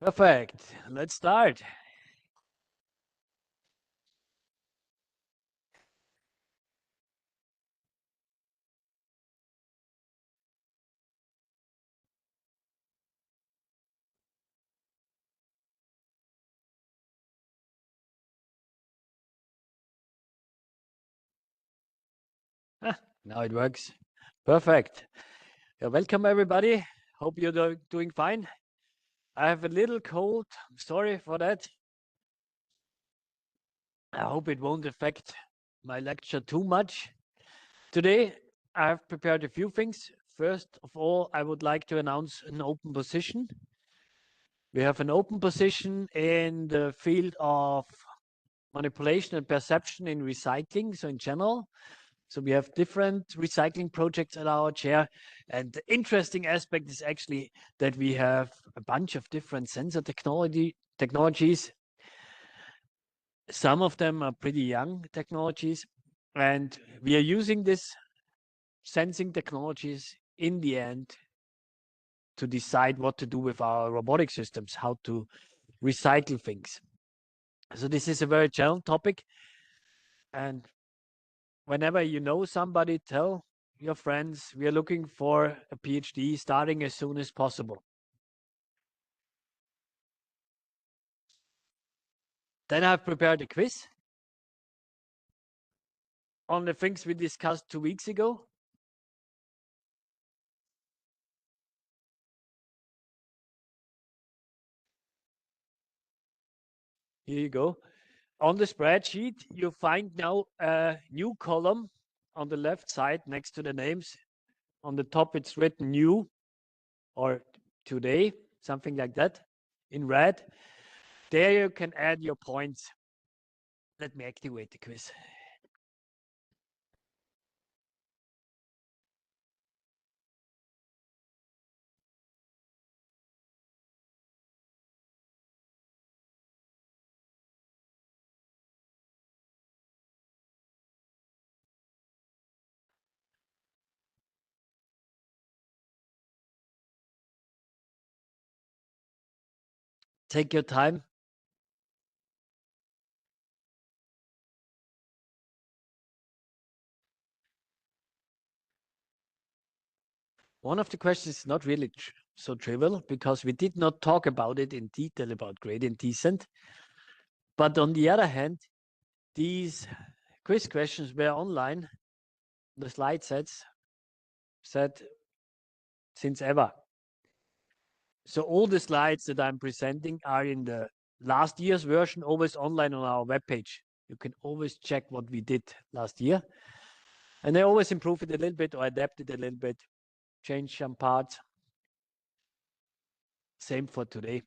Perfect. Let's start. Ah, now it works. Perfect. Welcome, everybody. Hope you're doing fine. I have a little cold. I'm sorry for that. I hope it won't affect my lecture too much. Today, I have prepared a few things. First of all, I would like to announce an open position. We have an open position in the field of manipulation and perception in recycling, so in general. So we have different recycling projects at our chair. And the interesting aspect is actually that we have a bunch of different sensor technologies. Some of them are pretty young technologies. And we are using these sensing technologies in the end to decide what to do with our robotic systems, how to recycle things. So this is a very general topic. And whenever you know somebody, tell your friends we are looking for a PhD starting as soon as possible. Then I've prepared a quiz on the things we discussed 2 weeks ago. Here you go. On the spreadsheet, you find now a new column on the left side next to the names. On the top, it's written new or today, something like that in red. There you can add your points. Let me activate the quiz. Take your time. One of the questions is not really so trivial because we did not talk about it in detail about gradient descent. But on the other hand, these quiz questions were online. The slide sets said since ever. So all the slides that I'm presenting are in the last year's version, always online on our webpage. You can always check what we did last year. And I always improve it a little bit or adapt it a little bit, change some parts. Same for today.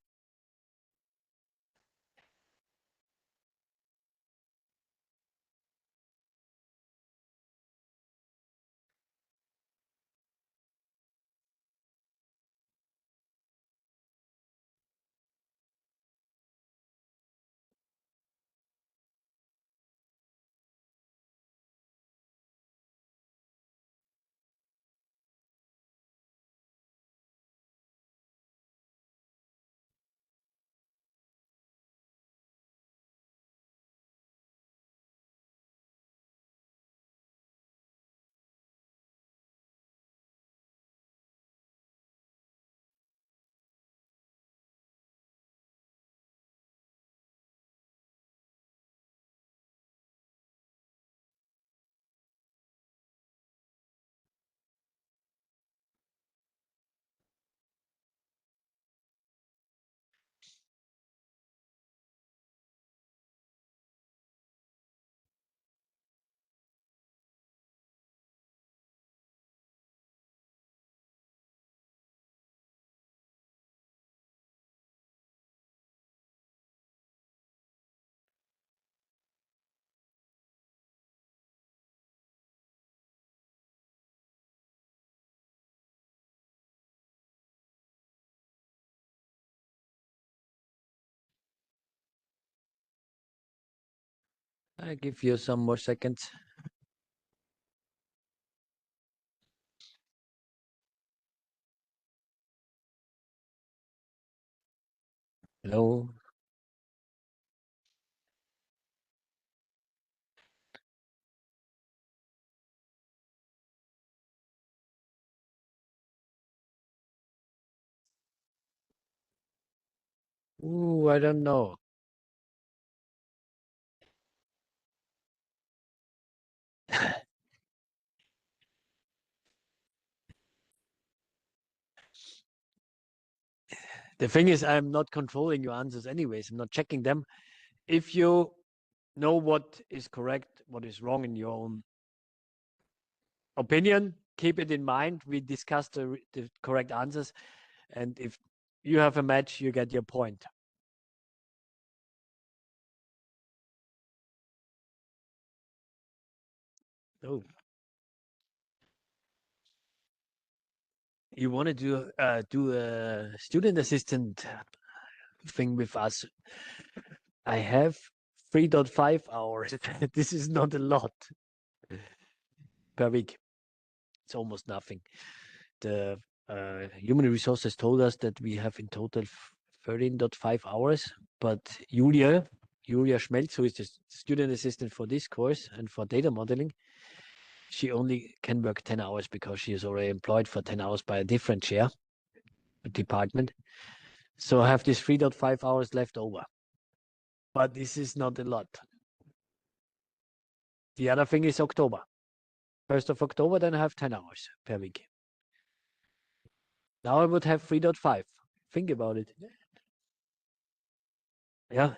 I give you some more seconds. Hello. Ooh, I don't know. The thing is, I'm not controlling your answers anyways. I'm not checking them. If you know what is correct, what is wrong in your own opinion, keep it in mind. We discussed the correct answers. And if you have a match, you get your point. Oh, you want to do a student assistant thing with us? I have 3.5 hours. This is not a lot per week. It's almost nothing. The human resources told us that we have in total 13.5 hours, but Julia Schmelz, who is the student assistant for this course and for data modeling, she only can work 10 hours because she is already employed for 10 hours by a different chair department. So I have this 3.5 hours left over. But this is not a lot. The other thing is October. 1st of October, then I have 10 hours per week. Now I would have 3.5. Think about it. Yeah.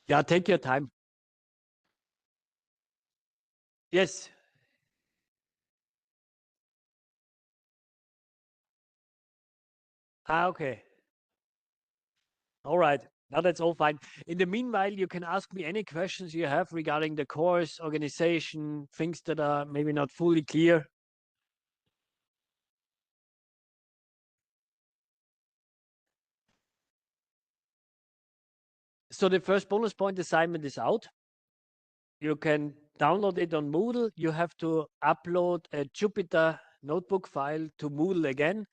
Yeah, take your time. Yes. Okay. All right. Now that's all fine. In the meanwhile, you can ask me any questions you have regarding the course, organization, things that are maybe not fully clear. So the first bonus point assignment is out. You can download it on Moodle. You have to upload a Jupyter notebook file to Moodle again.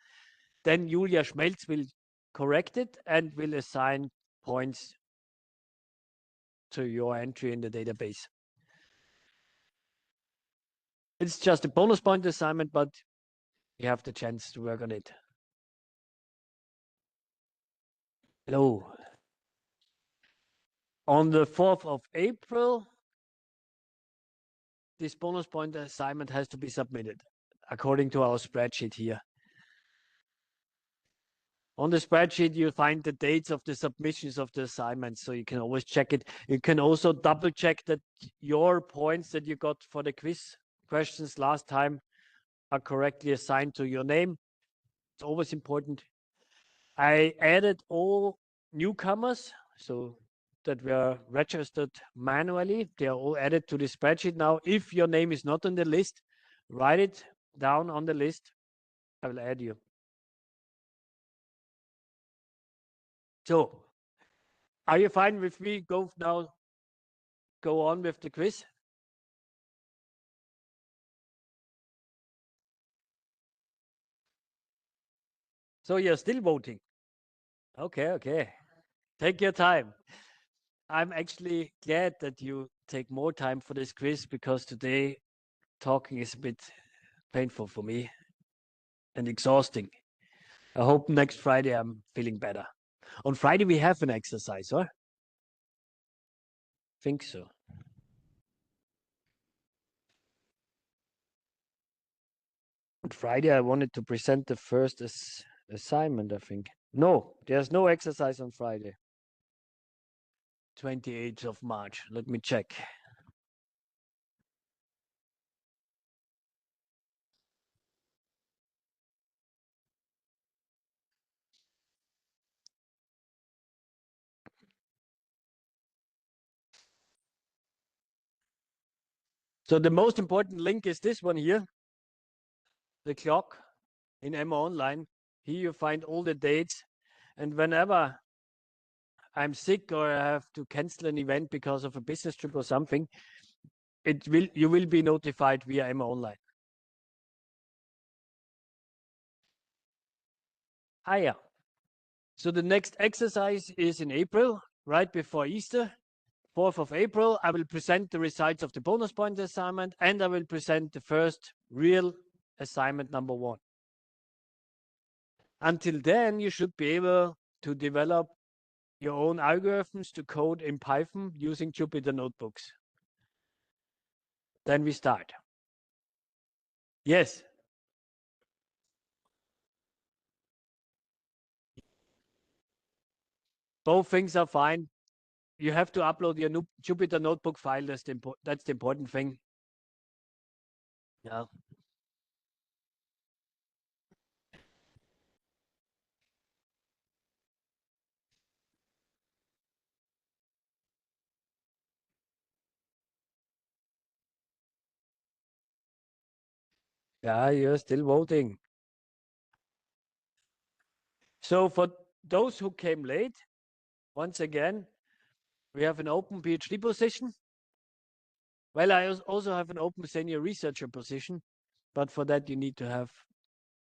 Then Julia Schmelz will correct it and will assign points to your entry in the database. It's just a bonus point assignment, but you have the chance to work on it. Hello. On the 4th of April, this bonus point assignment has to be submitted according to our spreadsheet here. On the spreadsheet, you'll find the dates of the submissions of the assignments, so you can always check it. You can also double check that your points that you got for the quiz questions last time are correctly assigned to your name. It's always important. I added all newcomers, so that were registered manually. They are all added to the spreadsheet now. If your name is not on the list, write it down on the list. I will add you. So, are you fine with me go on with the quiz? So you're still voting. Okay, okay. Take your time. I'm actually glad that you take more time for this quiz because today talking is a bit painful for me and exhausting. I hope next Friday I'm feeling better. On Friday we have an exercise, or? Think so. On Friday I wanted to present the first assignment, I think. No, there's no exercise on Friday. 28th of March. Let me check. So the most important link is this one here, the clock in Emma Online. Here you find all the dates. And whenever I'm sick or I have to cancel an event because of a business trip or something, you will be notified via Emma Online. Yeah. So the next exercise is in April, right before Easter, 4th of April. I will present the results of the bonus point assignment, and I will present the first real assignment number 1. Until then, you should be able to develop your own algorithms to code in Python using Jupyter notebooks. Then we start. Yes. Both things are fine. You have to upload your Jupyter notebook file. That's the important thing. Yeah. Yeah, you're still voting. So for those who came late, once again, we have an open PhD position. Well, I also have an open senior researcher position, but for that you need to have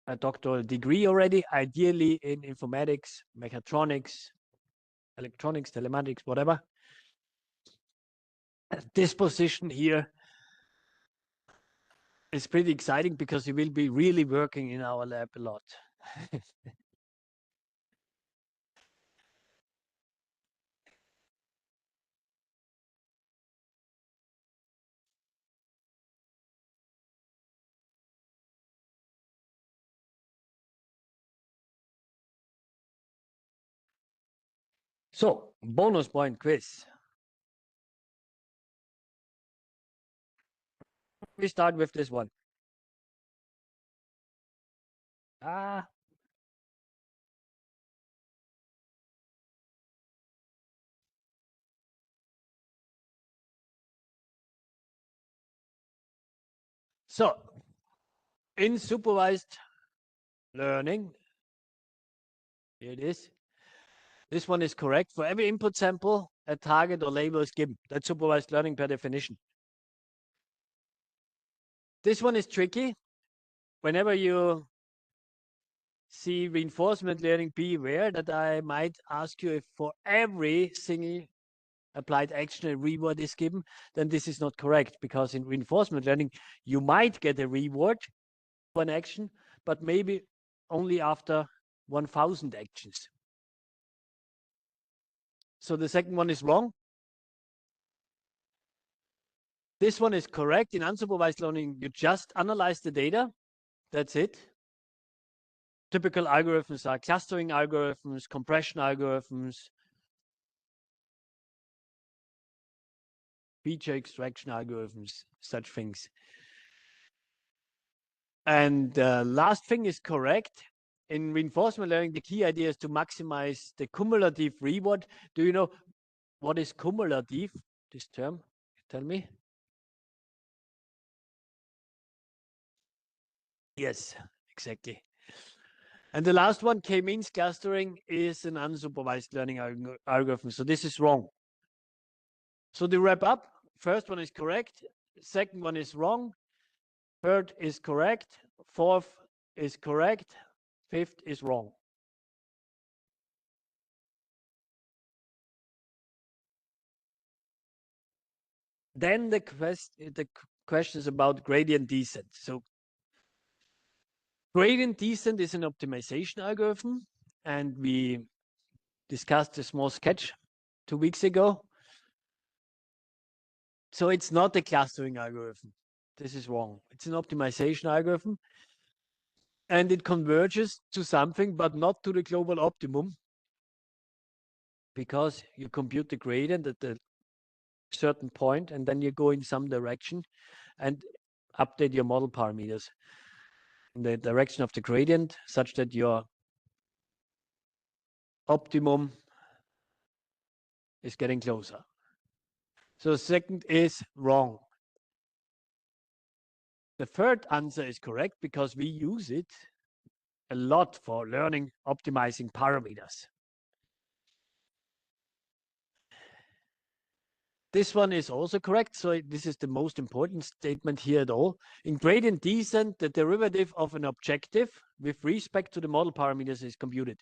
a doctoral degree already, ideally in informatics, mechatronics, electronics, telematics, whatever. This position here is pretty exciting because you will be really working in our lab a lot. So, bonus point quiz. We start with this one. Ah, so in supervised learning, here it is. This one is correct. For every input sample, a target or label is given. That's supervised learning per definition. This one is tricky. Whenever you see reinforcement learning, be aware that I might ask you if for every single applied action a reward is given, then this is not correct, because in reinforcement learning, you might get a reward for an action, but maybe only after 1,000 actions. So the second one is wrong. This one is correct. In unsupervised learning, you just analyze the data. That's it. Typical algorithms are clustering algorithms, compression algorithms, feature extraction algorithms, such things. And the last thing is correct. In reinforcement learning, the key idea is to maximize the cumulative reward. Do you know what is cumulative, this term? Tell me. Yes, exactly. And the last one, k-means clustering, is an unsupervised learning algorithm. So this is wrong. So to wrap up, first one is correct. Second one is wrong. Third is correct. Fourth is correct. Fifth is wrong. Then the question is about gradient descent. So gradient descent is an optimization algorithm, and we discussed a small sketch 2 weeks ago. So it's not a clustering algorithm. This is wrong. It's an optimization algorithm, and it converges to something, but not to the global optimum, because you compute the gradient at a certain point, and then you go in some direction and update your model parameters in the direction of the gradient, such that your optimum is getting closer. So second is wrong. The third answer is correct, because we use it a lot for learning optimizing parameters. This one is also correct. So this is the most important statement here at all. In gradient descent, the derivative of an objective with respect to the model parameters is computed.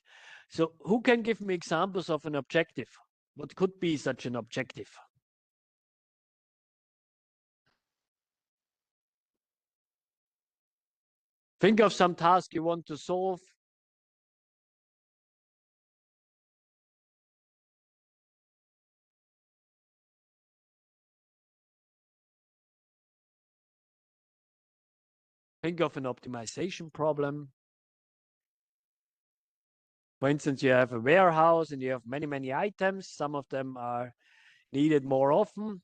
So who can give me examples of an objective? What could be such an objective? Think of some task you want to solve. Think of an optimization problem. For instance, you have a warehouse and you have many, many items. Some of them are needed more often.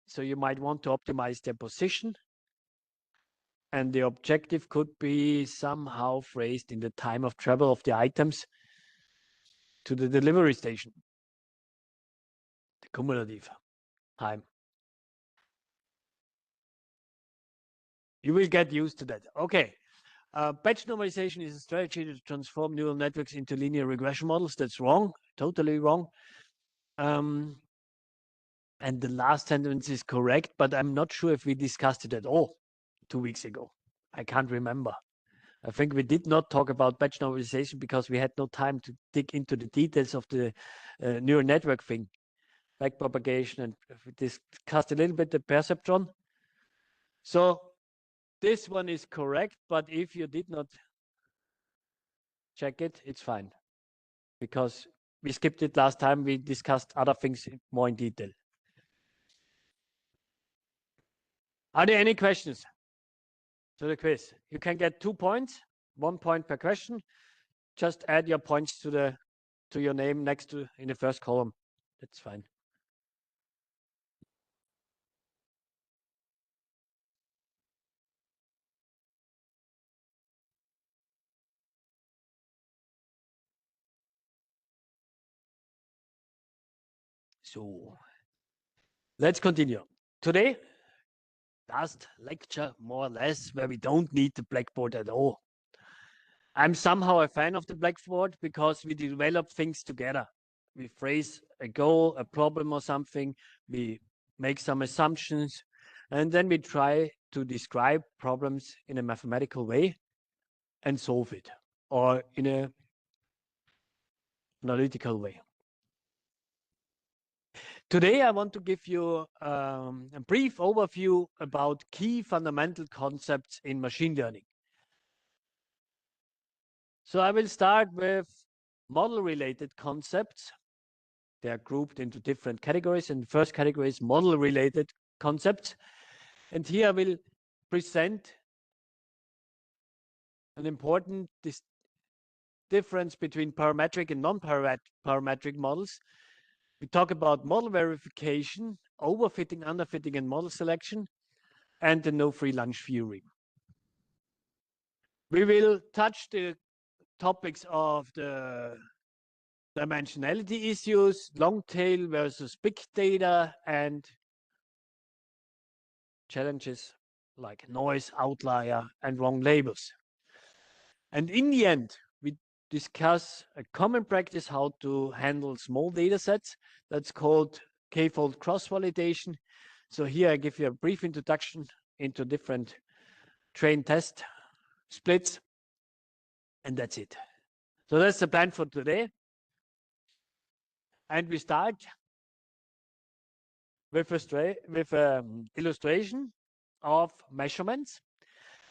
So you might want to optimize their position. And the objective could be somehow phrased in the time of travel of the items to the delivery station, the cumulative time. You will get used to that. Okay. Batch normalization is a strategy to transform neural networks into linear regression models. That's wrong, totally wrong. And the last sentence is correct, but I'm not sure if we discussed it at all 2 weeks ago. I can't remember. I think we did not talk about batch normalization because we had no time to dig into the details of the neural network thing, backpropagation, and we discussed a little bit the perceptron. So this one is correct, but if you did not check it, it's fine. Because we skipped it last time, we discussed other things more in detail. Are there any questions to the quiz? You can get 2 points, 1 point per question. Just add your points to your name next to in the first column. That's fine. So let's continue. Today, last lecture, more or less, where we don't need the blackboard at all. I'm somehow a fan of the blackboard because we develop things together. We phrase a goal, a problem or something, we make some assumptions, and then we try to describe problems in a mathematical way and solve it, or in a analytical way. Today, I want to give you a brief overview about key fundamental concepts in machine learning. So I will start with model-related concepts. They are grouped into different categories, and the first category is model-related concepts. And here I will present an important difference between parametric and non-parametric models. We talk about model verification, overfitting, underfitting, and model selection, and the no-free lunch theory. We will touch the topics of the dimensionality issues, long tail versus big data, and challenges like noise, outlier, and wrong labels. And in the end, we discuss a common practice how to handle small data sets. That's called k-fold cross-validation. So here I give you a brief introduction into different train test splits, and that's it. So that's the plan for today. And we start with an illustration of measurements.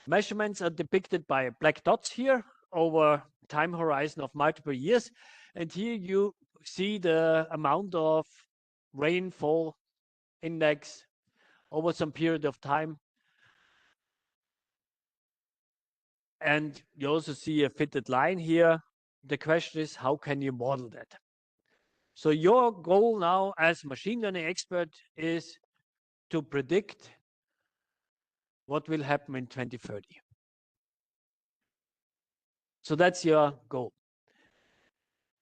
Measurements are depicted by black dots here over time horizon of multiple years. And here you see the amount of rainfall index over some period of time. And you also see a fitted line here. The question is, how can you model that? So your goal now as machine learning expert is to predict what will happen in 2030. So that's your goal.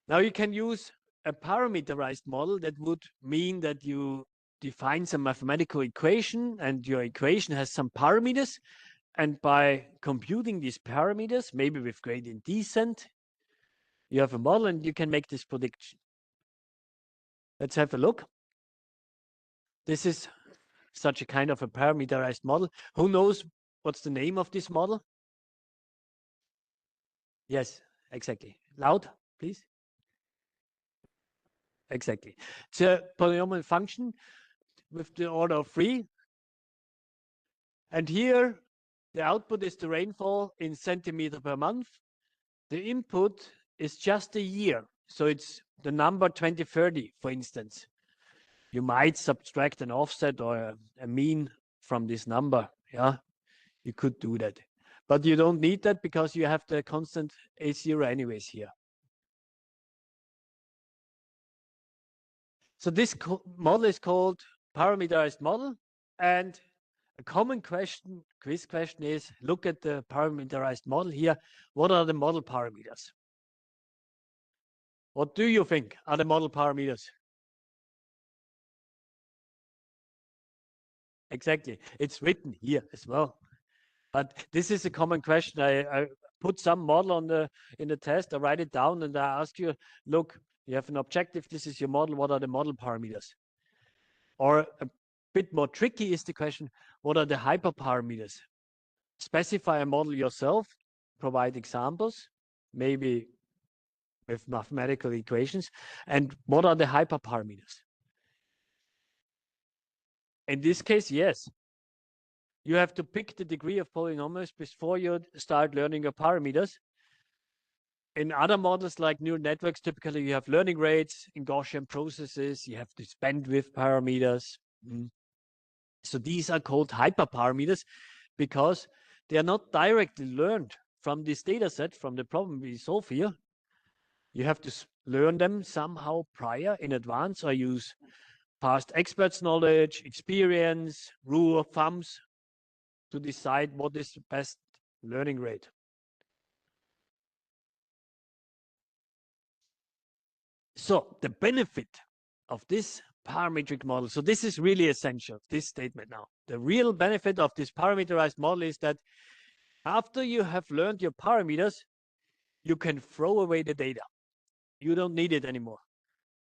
Now you can use a parameterized model. That would mean that you define some mathematical equation and your equation has some parameters. And by computing these parameters, maybe with gradient descent, you have a model and you can make this prediction. Let's have a look. This is such a kind of a parameterized model. Who knows what's the name of this model? Yes, exactly. Loud, please. Exactly. It's a polynomial function with the order of 3. And here, the output is the rainfall in centimeter per month. The input is just a year. So it's the number 2030, for instance. You might subtract an offset or a mean from this number. Yeah, you could do that. But you don't need that because you have the constant A0 anyways here. So this model is called parameterized model. And a common quiz question is, look at the parameterized model here. What are the model parameters? What do you think are the model parameters? Exactly. It's written here as well. But this is a common question. I put some model in the test, I write it down, and I ask you, look, you have an objective, this is your model, what are the model parameters? Or a bit more tricky is the question, what are the hyperparameters? Specify a model yourself, provide examples, maybe with mathematical equations, and what are the hyperparameters? In this case, yes. You have to pick the degree of polynomials before you start learning your parameters. In other models like neural networks, typically you have learning rates. In Gaussian processes, you have these bandwidth parameters. So these are called hyperparameters because they are not directly learned from this data set, from the problem we solve here. You have to learn them somehow prior in advance or use past experts' knowledge, experience, rule of thumbs to decide what is the best learning rate. So the benefit of this parametric model, so this is really essential, this statement now. The real benefit of this parameterized model is that after you have learned your parameters, you can throw away the data. You don't need it anymore.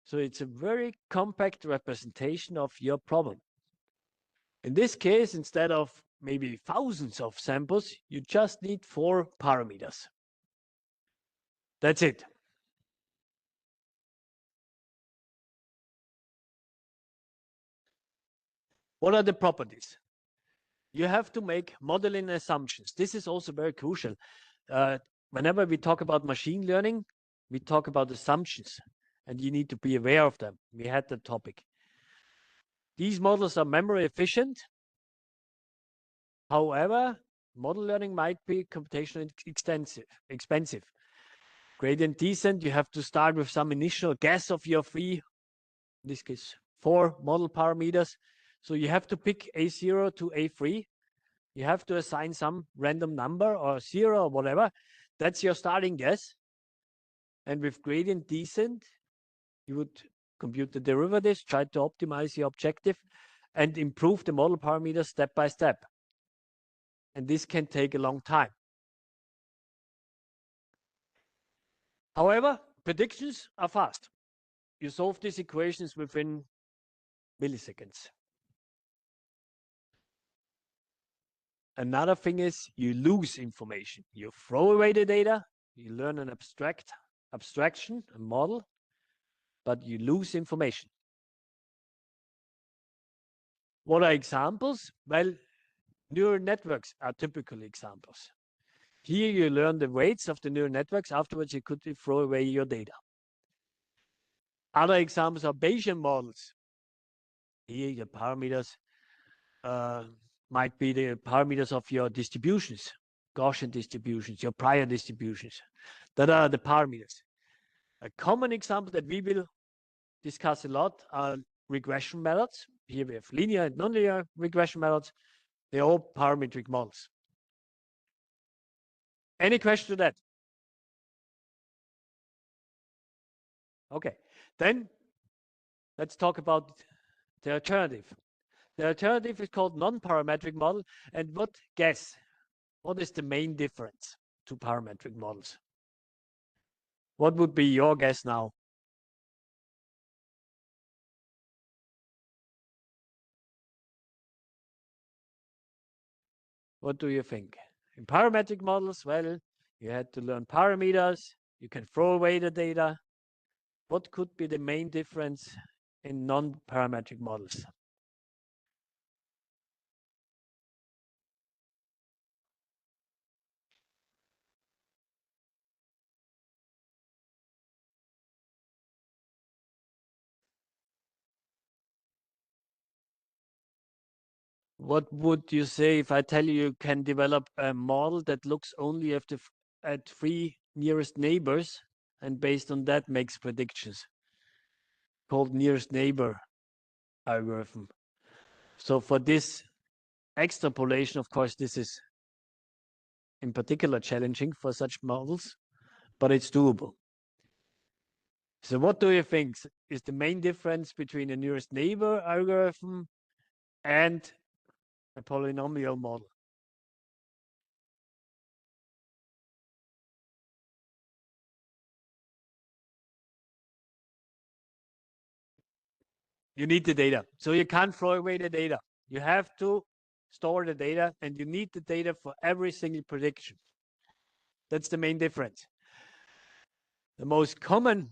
So it's a very compact representation of your problem. In this case, instead of maybe thousands of samples, you just need 4 parameters. That's it. What are the properties? You have to make modeling assumptions. This is also very crucial. Whenever we talk about machine learning, we talk about assumptions, and you need to be aware of them. We had the topic. These models are memory efficient. However, model learning might be computationally expensive. Gradient descent, you have to start with some initial guess of your 3, in this case 4 model parameters. So you have to pick A0 to A3. You have to assign some random number or 0 or whatever. That's your starting guess. And with gradient descent, you would compute the derivatives, try to optimize your objective, and improve the model parameters step by step. And this can take a long time. However, predictions are fast. You solve these equations within milliseconds. Another thing is you lose information. You throw away the data, you learn an abstraction, a model, but you lose information. What are examples? Well, neural networks are typical examples. Here you learn the weights of the neural networks. Afterwards, you could throw away your data. Other examples are Bayesian models. Here, your parameters might be the parameters of your distributions, Gaussian distributions, your prior distributions. That are the parameters. A common example that we will discuss a lot are regression methods. Here we have linear and nonlinear regression methods. They're all parametric models. Any question to that? Okay, then let's talk about the alternative. The alternative is called non-parametric model. And what is the main difference to parametric models? What would be your guess now? What do you think? In parametric models, well, you had to learn parameters. You can throw away the data. What could be the main difference in non-parametric models? What would you say if I tell you can develop a model that looks only at three nearest neighbors and based on that makes predictions, called nearest neighbor algorithm? So for this extrapolation, of course, this is in particular challenging for such models, but it's doable. So what do you think is the main difference between a nearest neighbor algorithm and a polynomial model? You need the data. So you can't throw away the data. You have to store the data and you need the data for every single prediction. That's the main difference. The most common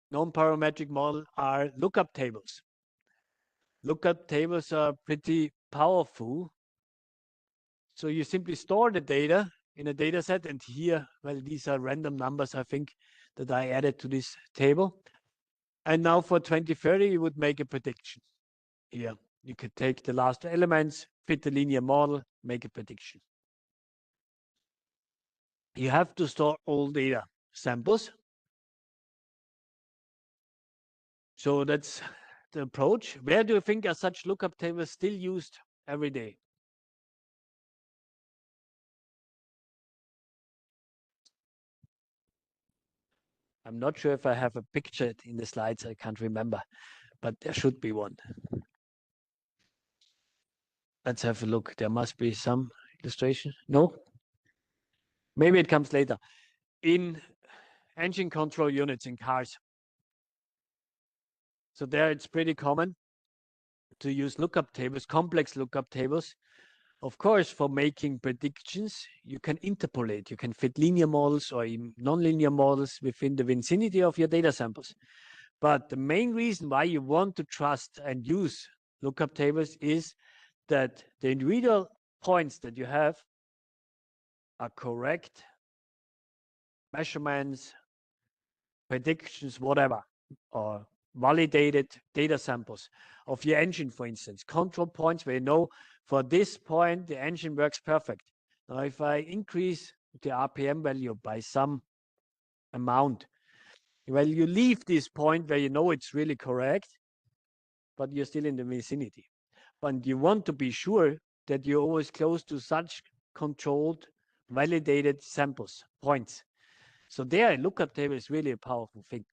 non-parametric model are lookup tables. Lookup tables are pretty powerful. So you simply store the data in a data set, and here, well, these are random numbers, I think, that I added to this table. And now for 2030, you would make a prediction. Here, you could take the last elements, fit the linear model, make a prediction. You have to store all data samples. So that's the approach. Where do you think are such lookup tables still used every day? I'm not sure if I have a picture in the slides. I can't remember, but there should be one. Let's have a look. There must be some illustration. No? Maybe it comes later. In engine control units in cars. So there it's pretty common to use lookup tables, complex lookup tables. Of course, for making predictions, you can interpolate. You can fit linear models or nonlinear models within the vicinity of your data samples. But the main reason why you want to trust and use lookup tables is that the individual points that you have are correct measurements, predictions, whatever, or validated data samples of your engine, for instance, control points where you know for this point the engine works perfect. Now, if I increase the RPM value by some amount, well, you leave this point where you know it's really correct, but you're still in the vicinity. But you want to be sure that you're always close to such controlled, validated samples, points. So there, a lookup table is really a powerful thing.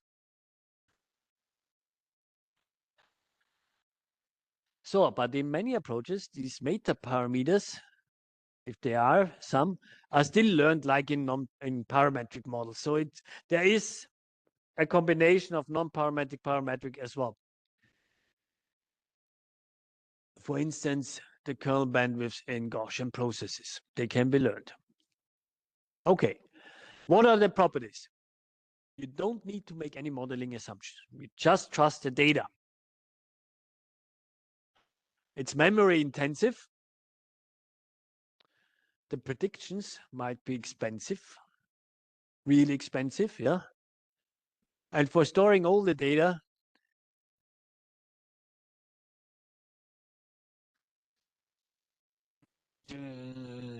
So, but in many approaches, these meta parameters, if there are some, are still learned like in parametric models. So there is a combination of non-parametric, parametric as well. For instance, the kernel bandwidths in Gaussian processes, they can be learned. Okay, what are the properties? You don't need to make any modeling assumptions. You just trust the data. It's memory intensive. The predictions might be expensive, really expensive, yeah. And for storing all the data,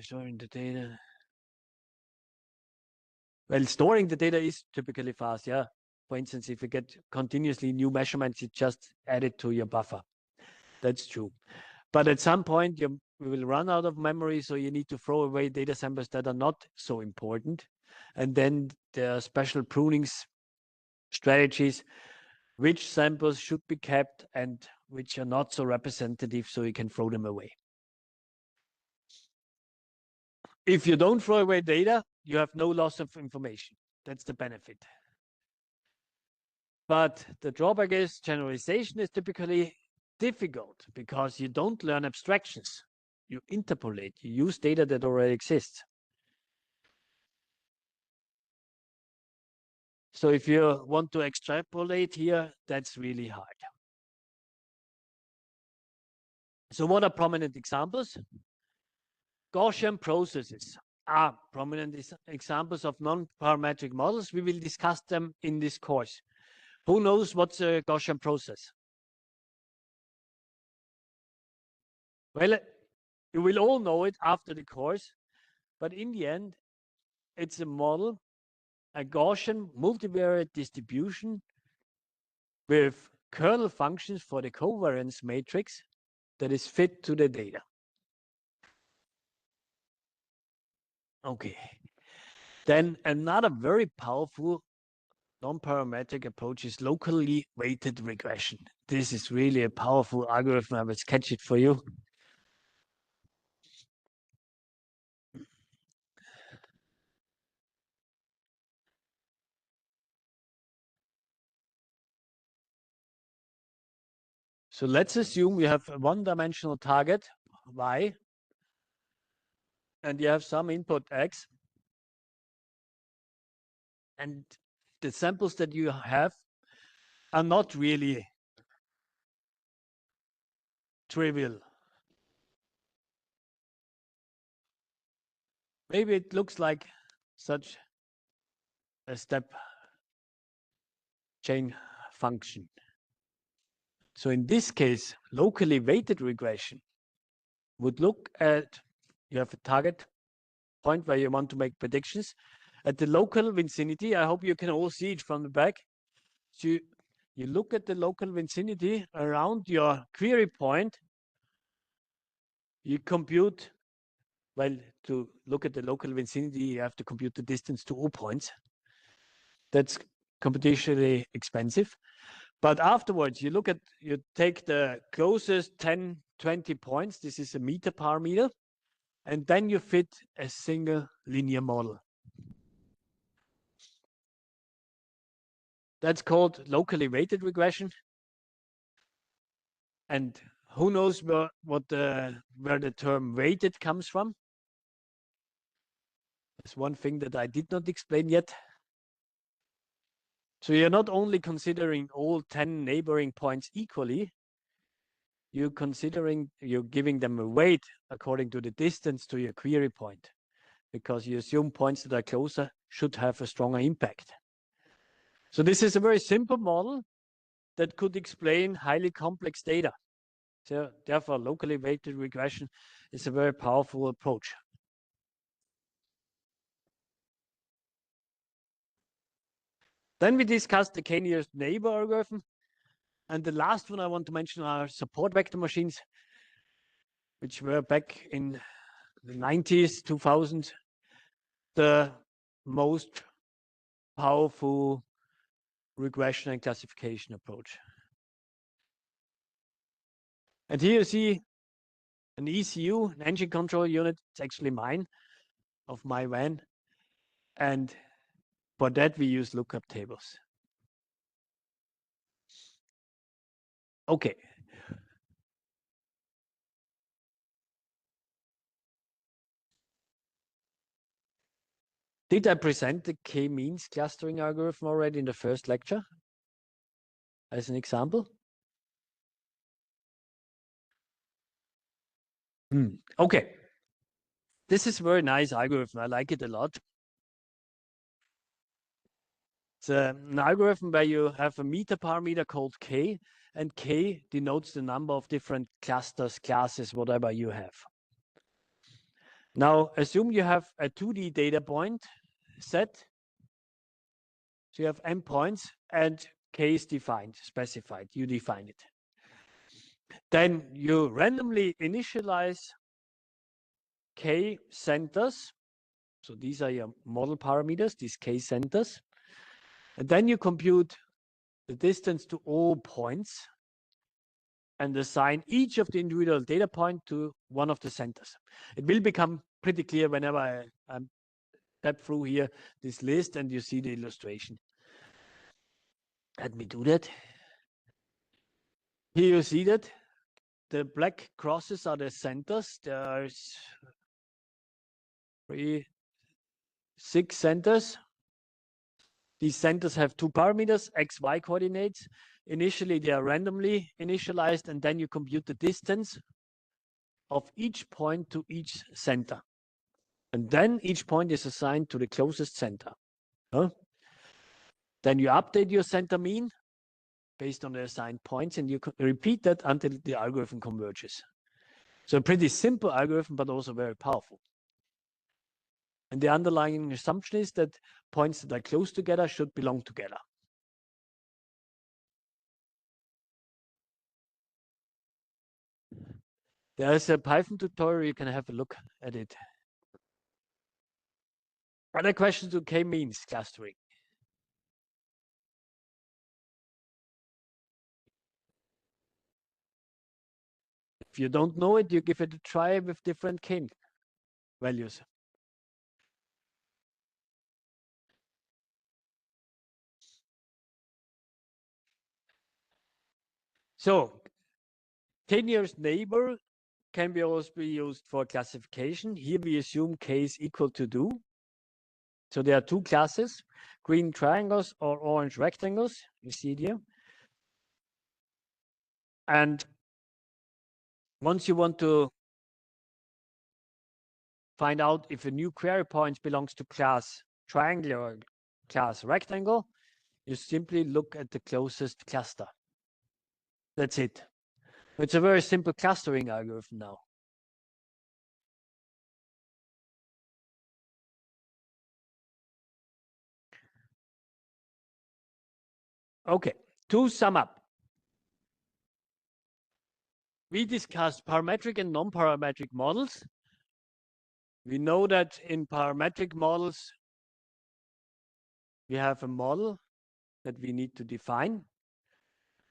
storing the data. Well, storing the data is typically fast, yeah. For instance, if you get continuously new measurements, you just add it to your buffer. That's true. But at some point, you will run out of memory, so you need to throw away data samples that are not so important. And then there are special pruning strategies, which samples should be kept and which are not so representative, so you can throw them away. If you don't throw away data, you have no loss of information. That's the benefit. But the drawback is generalization is typically difficult because you don't learn abstractions. you interpolate, you use data that already exists. So if you want to extrapolate here, that's really hard. So what are prominent examples? Gaussian processes are prominent examples of non-parametric models. We will discuss them in this course. Who knows what's a Gaussian process? Well, you will all know it after the course, but in the end, it's a model, a Gaussian multivariate distribution with kernel functions for the covariance matrix that is fit to the data. Okay. Then another very powerful non-parametric approach is locally weighted regression. This is really a powerful algorithm. I will sketch it for you. So let's assume you have a one-dimensional target, y, and you have some input x, and the samples that you have are not really trivial. Maybe it looks like such a step chain function. So in this case, locally weighted regression would look at, you have a target point where you want to make predictions at the local vicinity. I hope you can all see it from the back. So you look at the local vicinity around your query point. You compute, well, to look at the local vicinity, you have to compute the distance to all points. That's computationally expensive. But afterwards, you take the closest 10, 20 points. This is a meter parameter. And then you fit a single linear model. That's called locally weighted regression. And who knows where the term weighted comes from? There's one thing that I did not explain yet. So you're not only considering all 10 neighboring points equally, you're giving them a weight according to the distance to your query point, because you assume points that are closer should have a stronger impact. So this is a very simple model that could explain highly complex data. So therefore, locally weighted regression is a very powerful approach. Then we discussed the k-nearest neighbor algorithm. And the last one I want to mention are support vector machines, which were back in the 90s, 2000s, the most powerful regression and classification approach. And here you see an ECU, an engine control unit. It's actually mine, of my van. And for that, we use lookup tables. Okay. Did I present the k-means clustering algorithm already in the first lecture as an example? Okay. This is a very nice algorithm. I like it a lot. It's an algorithm where you have a meter parameter called k, and k denotes the number of different clusters, classes, whatever you have. Now, assume you have a 2D data point set. So you have n points, and k is defined, specified. You define it. Then you randomly initialize k centers. So these are your model parameters, these k centers. And then you compute the distance to all points and assign each of the individual data point to one of the centers. It will become pretty clear whenever I step through here this list and you see the illustration. Let me do that. Here you see that. The black crosses are the centers. There's 6 centers. These centers have 2 parameters, x, y coordinates. Initially, they are randomly initialized, and then you compute the distance of each point to each center. And then each point is assigned to the closest center. Then you update your center mean based on the assigned points, and you repeat that until the algorithm converges. So a pretty simple algorithm, but also very powerful. And the underlying assumption is that points that are close together should belong together. There is a Python tutorial, you can have a look at it. Other questions to k-means clustering. If you don't know it, you give it a try with different k values. So k-nearest neighbor can be also be used for classification. Here we assume k is equal to 2. So there are 2 classes, green triangles or orange rectangles. You see it here. And once you want to find out if a new query point belongs to class triangle or class rectangle, you simply look at the closest cluster. That's it. It's a very simple clustering algorithm now. Okay, to sum up, we discussed parametric and non-parametric models. We know that in parametric models, we have a model that we need to define.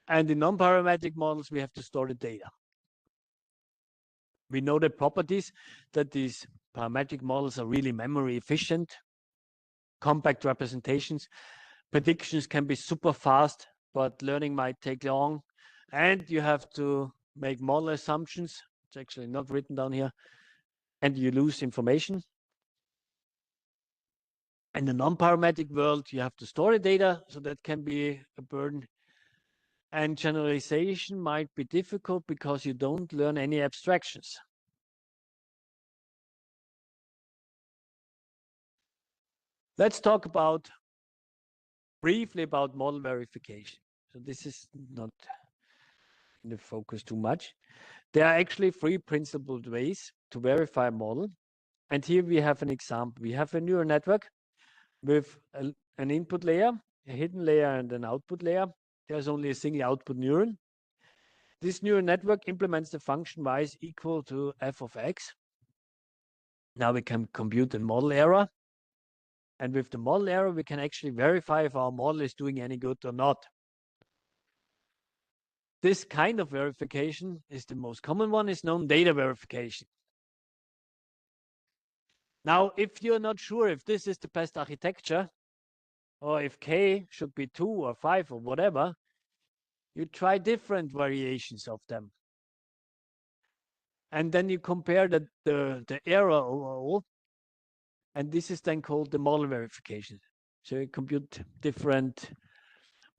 And in non-parametric models, we have to store the data. We know the properties that these parametric models are really memory efficient, compact representations. Predictions can be super fast, but learning might take long. And you have to make model assumptions. It's actually not written down here. And you lose information. In the non-parametric world, you have to store the data, so that can be a burden. And generalization might be difficult because you don't learn any abstractions. Let's talk briefly about model verification. So this is not in the focus too much. There are actually 3 principled ways to verify a model. And here we have an example. We have a neural network with an input layer, a hidden layer, and an output layer. There's only a single output neuron. This neural network implements the function y is equal to f of x. Now we can compute the model error. And with the model error, we can actually verify if our model is doing any good or not. This kind of verification is the most common one, is known data verification. Now, if you're not sure if this is the best architecture, or if k should be 2 or 5 or whatever, you try different variations of them. And then you compare the error overall, and this is then called the model verification. So you compute different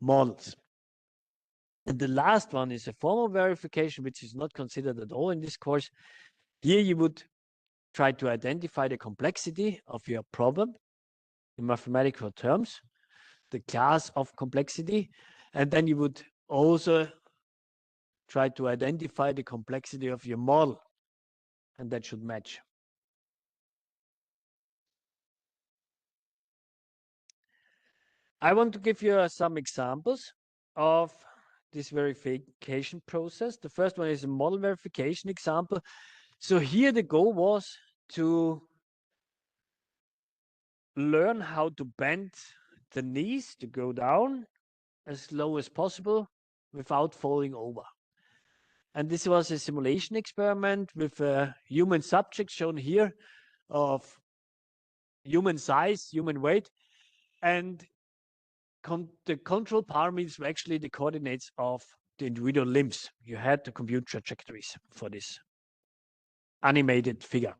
models. And the last one is a formal verification, which is not considered at all in this course. Here you would try to identify the complexity of your problem in mathematical terms, the class of complexity, and then you would also try to identify the complexity of your model, and that should match. I want to give you some examples of this verification process. The first one is a model verification example. So here the goal was to learn how to bend the knees to go down as low as possible without falling over. And this was a simulation experiment with a human subject shown here of human size, human weight, and the control parameters were actually the coordinates of the individual limbs. You had to compute trajectories for this animated figure.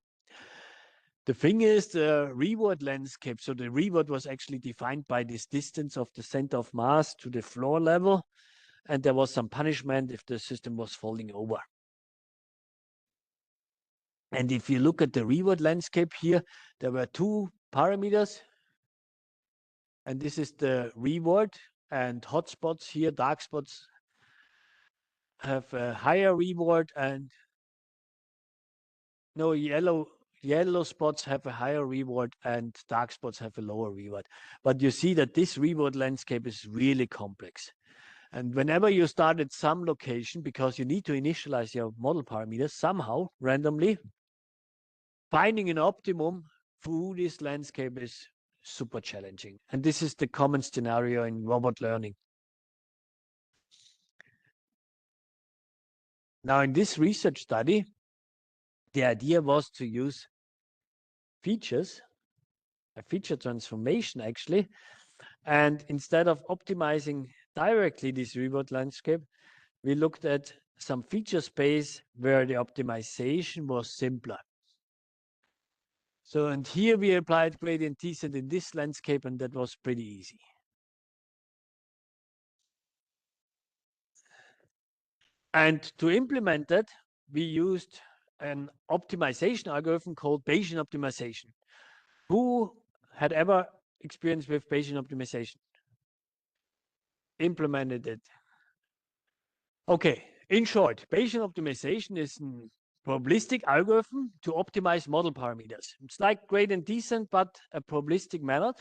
The thing is the reward landscape. So the reward was actually defined by this distance of the center of mass to the floor level. And there was some punishment if the system was falling over. And if you look at the reward landscape here, there were two parameters. And this is the reward, and hotspots here, dark spots have a higher reward, and no, yellow spots have a higher reward and dark spots have a lower reward. But you see that this reward landscape is really complex. And whenever you start at some location, because you need to initialize your model parameters somehow randomly, finding an optimum through this landscape is super challenging. And this is the common scenario in robot learning. Now, in this research study, the idea was to use features, a feature transformation actually, and instead of optimizing directly this reward landscape, we looked at some feature space where the optimization was simpler. So, and here we applied gradient descent in this landscape, and that was pretty easy. And to implement that, we used an optimization algorithm called Bayesian optimization. Who had ever experience with Bayesian optimization? Implemented it. Okay, in short, Bayesian optimization is a probabilistic algorithm to optimize model parameters. It's like gradient descent, but a probabilistic method.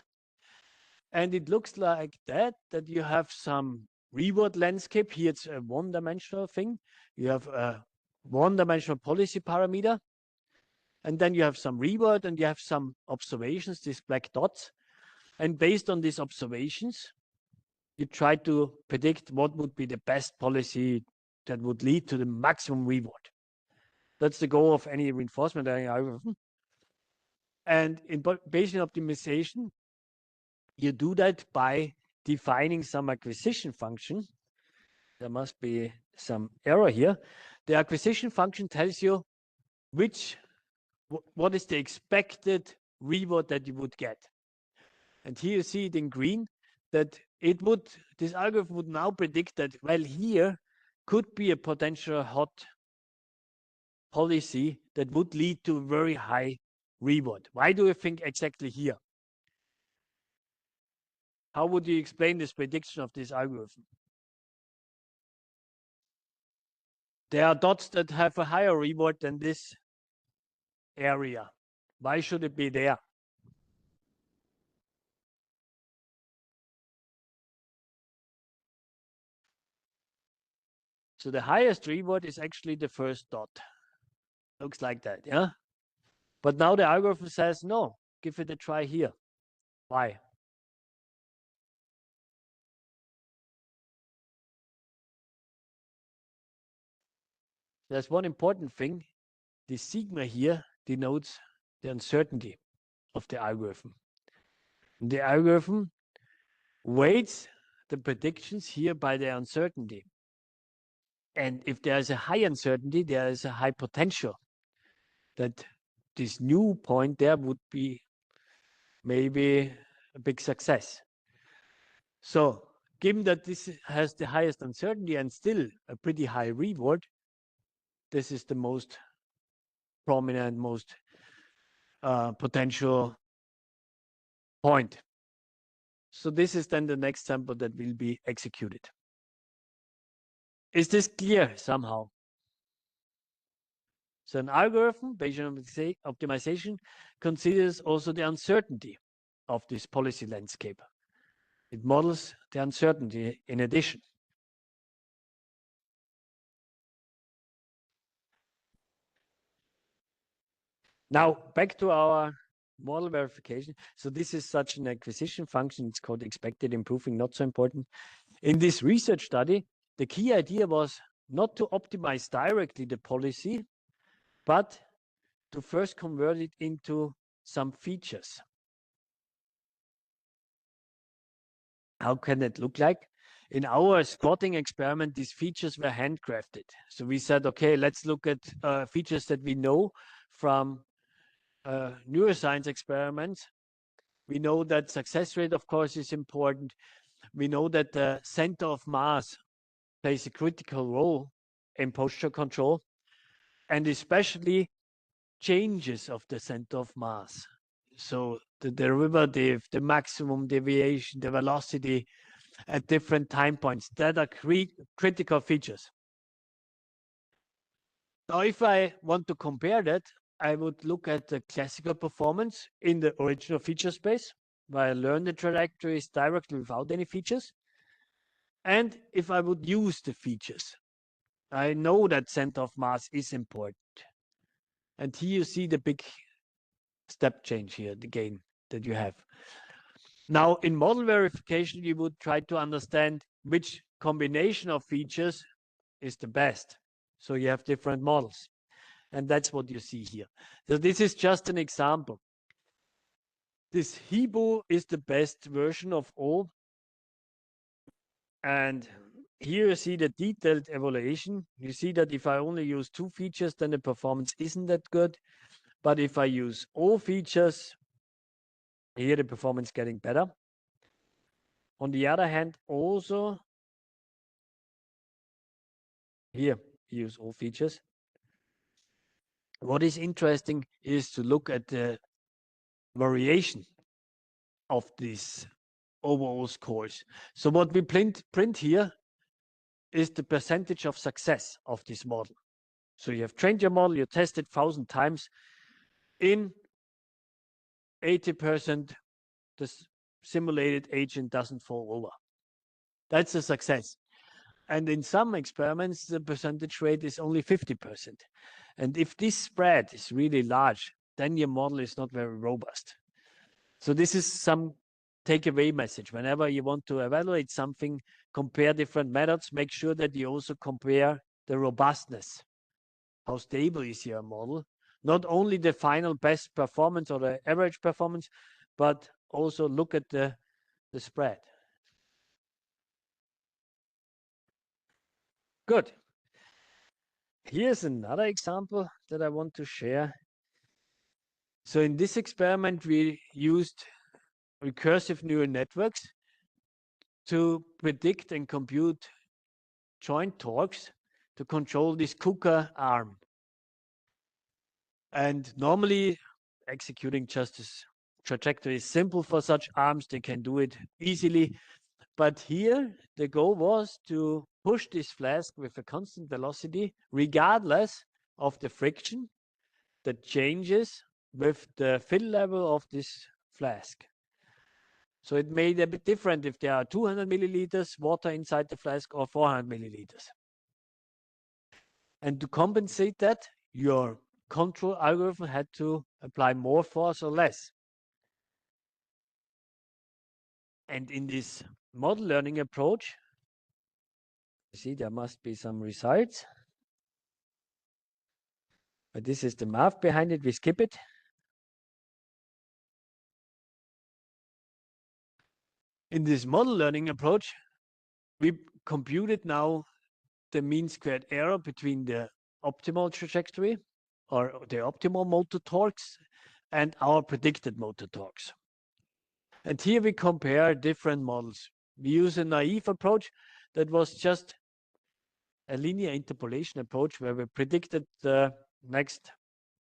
And it looks like that you have some reward landscape. Here it's a one-dimensional thing. You have a one-dimensional policy parameter. And then you have some reward and you have some observations, these black dots. And based on these observations, you try to predict what would be the best policy that would lead to the maximum reward. That's the goal of any reinforcement learning algorithm. And in Bayesian optimization, you do that by defining some acquisition function. There must be some error here. The acquisition function tells you what is the expected reward that you would get. And here you see it in green, that this algorithm would now predict that, well, here could be a potential hot policy that would lead to a very high reward. Why do you think exactly here? How would you explain this prediction of this algorithm? There are dots that have a higher reward than this area. Why should it be there? So the highest reward is actually the first dot. Looks like that, yeah? But now the algorithm says, no, give it a try here. Why? There's one important thing. The sigma here denotes the uncertainty of the algorithm. And the algorithm weights the predictions here by the uncertainty. And if there is a high uncertainty, there is a high potential that this new point there would be maybe a big success. So given that this has the highest uncertainty and still a pretty high reward, this is the most prominent, most potential point. So this is then the next sample that will be executed. Is this clear somehow? So an algorithm, Bayesian optimization, considers also the uncertainty of this policy landscape. It models the uncertainty in addition. Now, back to our model verification. So this is such an acquisition function. It's called expected improving, not so important. In this research study, the key idea was not to optimize directly the policy, but to first convert it into some features. How can it look like? In our squatting experiment, these features were handcrafted. So we said, okay, let's look at features that we know from neuroscience experiments. We know that success rate, of course, is important. We know that the center of mass plays a critical role in posture control, and especially changes of the center of mass. So the derivative, the maximum deviation, the velocity at different time points, that are critical features. Now, if I want to compare that, I would look at the classical performance in the original feature space, where I learn the trajectories directly without any features. And if I would use the features, I know that center of mass is important. And here you see the big step change here, the gain that you have. Now, in model verification, you would try to understand which combination of features is the best. So you have different models. And that's what you see here. So this is just an example. This Hibo is the best version of all. And here you see the detailed evaluation. You see that if I only use 2 features, then the performance isn't that good. But if I use all features, here the performance getting better. On the other hand, also here use all features. What is interesting is to look at the variation of these overall scores. So what we print here is the percentage of success of this model. So you have trained your model, you tested 1,000 times. In 80%, the simulated agent doesn't fall over. That's a success. And in some experiments, the percentage rate is only 50%. And if this spread is really large, then your model is not very robust. So this is some takeaway message. Whenever you want to evaluate something, compare different methods, make sure that you also compare the robustness. How stable is your model? Not only the final best performance or the average performance, but also look at the spread. Good. Here's another example that I want to share. So in this experiment, we used recursive neural networks to predict and compute joint torques to control this KUKA arm. And normally, executing just this trajectory is simple for such arms. They can do it easily. But here, the goal was to push this flask with a constant velocity, regardless of the friction that changes with the fill level of this flask. So it made a bit different if there are 200 milliliters water inside the flask or 400 milliliters. And to compensate that, your control algorithm had to apply more force or less. And in this model learning approach, you see there must be some results. But this is the math behind it. We skip it. In this model learning approach, we computed now the mean squared error between the optimal trajectory or the optimal motor torques and our predicted motor torques. And here we compare different models. We use a naive approach that was just a linear interpolation approach where we predicted the next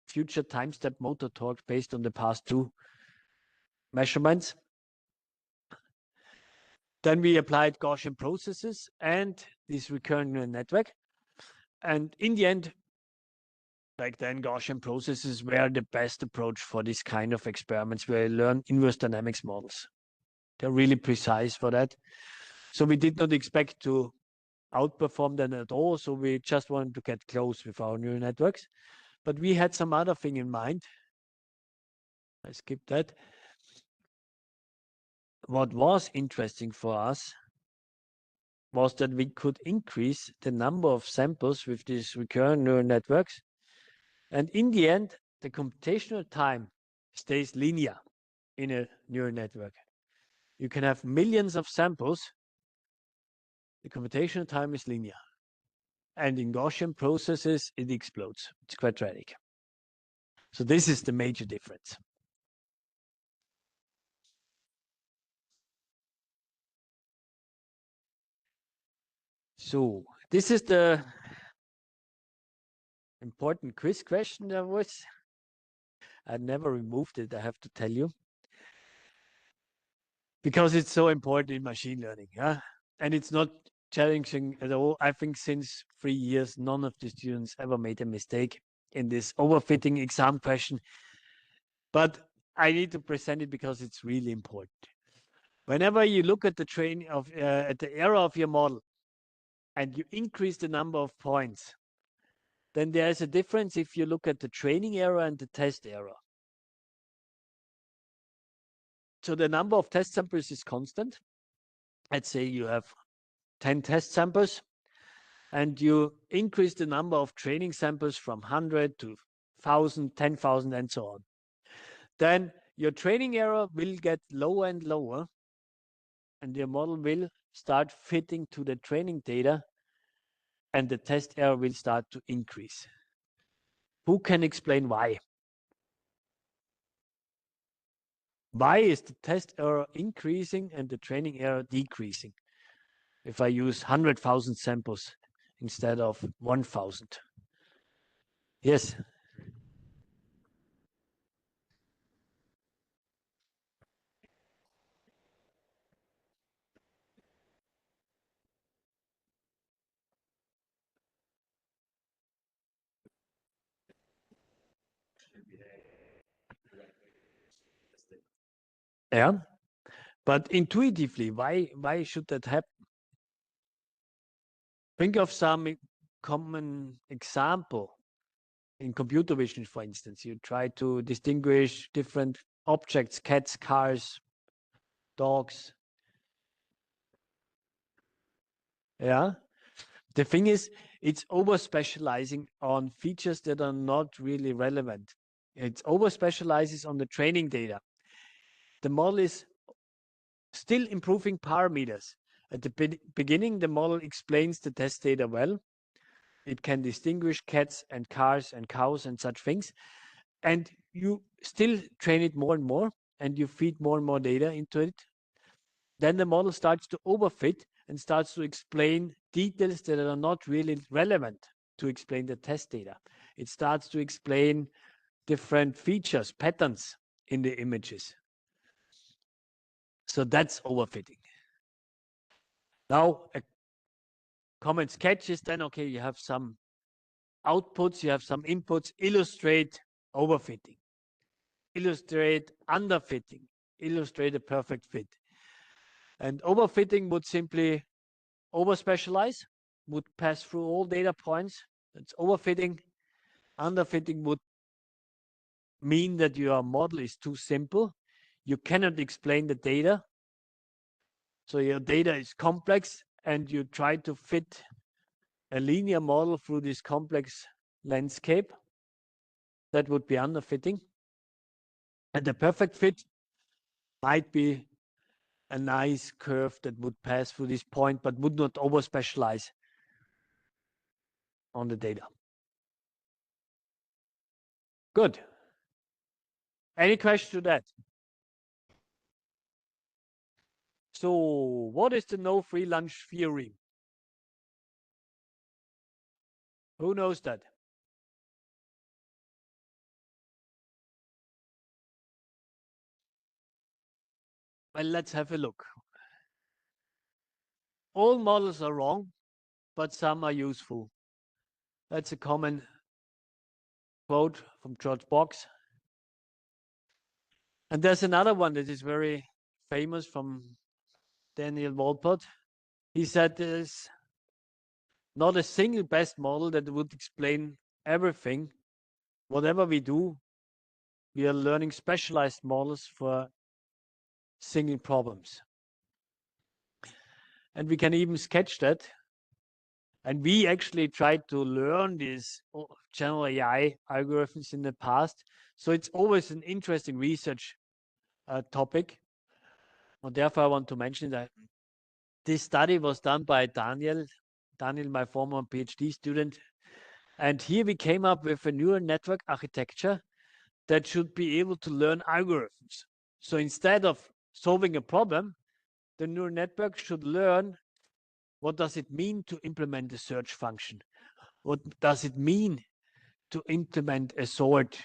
future time step motor torque based on the past 2 measurements. Then we applied Gaussian processes and this recurrent neural network. And in the end, back then, Gaussian processes were the best approach for this kind of experiments where you learn inverse dynamics models. They're really precise for that. So we did not expect to outperform them at all. So we just wanted to get close with our neural networks. But we had some other thing in mind. I skipped that. What was interesting for us was that we could increase the number of samples with these recurrent neural networks. And in the end, the computational time stays linear in a neural network. You can have millions of samples, The computational time is linear. And in Gaussian processes, it explodes. It's quadratic. So this is the major difference. So this is the important quiz question there was. I never removed it, I have to tell you. Because it's so important in machine learning. Yeah? And it's not challenging at all. I think since 3 years, none of the students ever made a mistake in this overfitting exam question. But I need to present it because it's really important. Whenever you look at the at the error of your model and you increase the number of points, then there is a difference if you look at the training error and the test error. So the number of test samples is constant. Let's say you have 10 test samples and you increase the number of training samples from 100 to 1,000, 10,000, and so on. Then your training error will get lower and lower, and your model will start fitting to the training data, and the test error will start to increase. Who can explain why? Why is the test error increasing and the training error decreasing if I use 100,000 samples instead of 1,000? Yes. Yeah. But intuitively, why should that happen? Think of some common example in computer vision, for instance. You try to distinguish different objects, cats, cars, dogs. Yeah. The thing is, it's over specializing on features that are not really relevant. It over specializes on the training data. The model is still improving parameters. At the beginning, the model explains the test data well. It can distinguish cats and cars and cows and such things. And you still train it more and more, and you feed more and more data into it. Then the model starts to overfit and starts to explain details that are not really relevant to explain the test data. It starts to explain different features, patterns in the images. So that's overfitting. Now, a common sketch is then, okay, you have some outputs, you have some inputs, illustrate overfitting, illustrate underfitting, illustrate a perfect fit. And overfitting would simply overspecialize, would pass through all data points. That's overfitting. Underfitting would mean that your model is too simple. You cannot explain the data. So your data is complex and you try to fit a linear model through this complex landscape. That would be underfitting. And the perfect fit might be a nice curve that would pass through this point, but would not overspecialize on the data. Good. Any question to that? So what is the no free lunch theorem? Who knows that? Well, let's have a look. All models are wrong, but some are useful. That's a common quote from George Box. And there's another one that is very famous from Daniel Walpott. He said there's not a single best model that would explain everything. Whatever we do, we are learning specialized models for single problems. And we can even sketch that. And we actually tried to learn these general AI algorithms in the past. So it's always an interesting research topic. And therefore, I want to mention that This study was done by Daniel, my former PhD student. And here we came up with a neural network architecture that should be able to learn algorithms. So instead of solving a problem, the neural network should learn what does it mean to implement a search function? What does it mean to implement a sort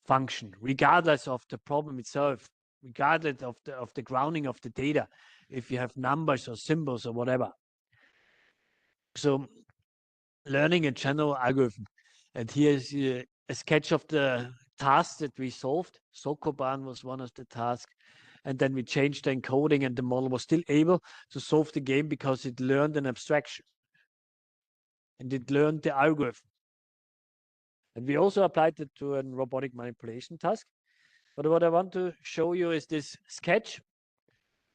function, regardless of the problem itself, regardless of the grounding of the data, if you have numbers or symbols or whatever. So learning a general algorithm. And here's a sketch of the tasks that we solved. Sokoban was one of the tasks. And then we changed the encoding and the model was still able to solve the game because it learned an abstraction. And it learned the algorithm. And we also applied it to a robotic manipulation task. But what I want to show you is this sketch.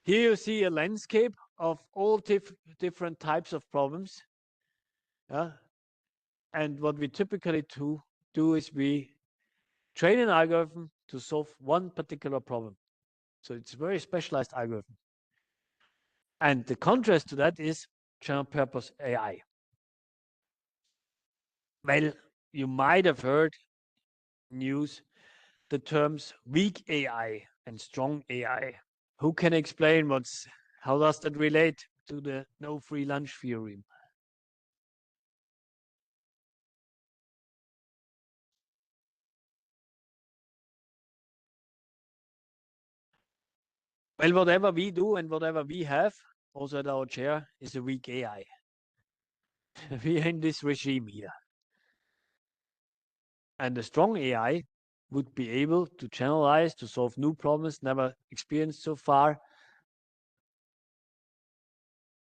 Here you see a landscape of all different types of problems. Yeah? And what we typically do is we train an algorithm to solve one particular problem. So it's a very specialized algorithm. And the contrast to that is general purpose AI. Well, you might have heard news the terms weak AI and strong AI. Who can explain how does that relate to the no free lunch theorem? Well, whatever we do and whatever we have, also at our chair, is a weak AI. We are in this regime here. And a strong AI would be able to generalize, to solve new problems never experienced so far,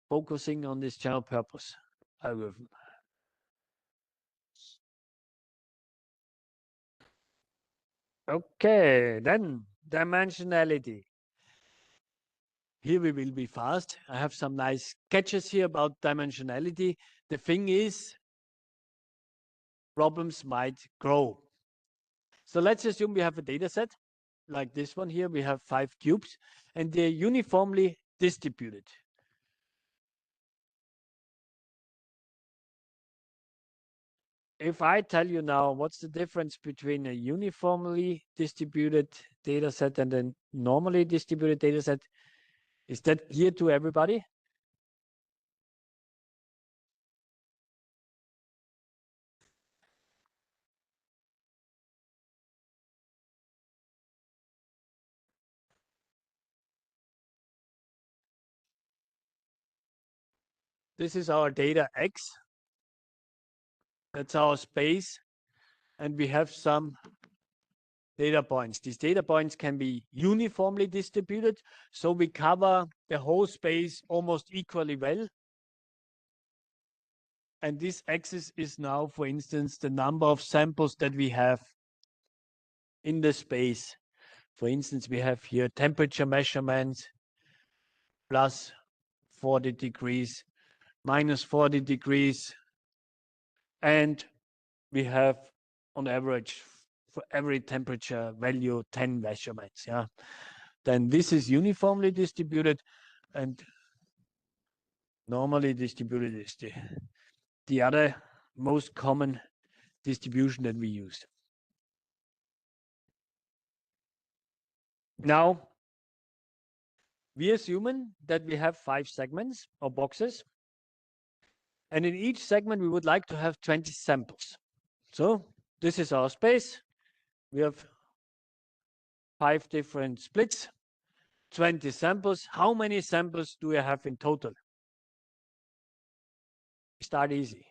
focusing on this general purpose algorithm. Okay, then dimensionality. Here we will be fast. I have some nice sketches here about dimensionality. The thing is, problems might grow. So let's assume we have a data set like this one here. We have 5 cubes and they're uniformly distributed. If I tell you now what's the difference between a uniformly distributed data set and a normally distributed data set, is that clear to everybody? This is our data X. That's our space. And we have some data points. These data points can be uniformly distributed. So we cover the whole space almost equally well. And this axis is now, for instance, the number of samples that we have in the space. For instance, we have here temperature measurements, plus 40 degrees, minus 40 degrees. And we have on average for every temperature value 10 measurements. Yeah. Then this is uniformly distributed and normally distributed is the other most common distribution that we use. Now, we assume that we have 5 segments or boxes. And in each segment, we would like to have 20 samples. So this is our space. We have 5 different splits, 20 samples. How many samples do we have in total? Start easy.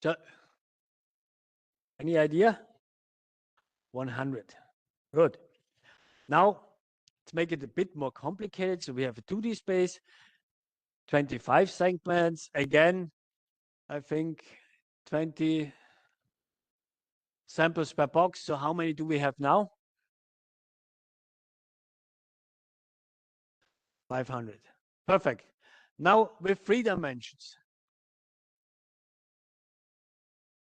So, any idea? 100. Good. Now, let's make it a bit more complicated. So we have a 2D space, 25 segments. Again, I think 20 samples per box. So how many do we have now? 500. Perfect. Now with 3 dimensions.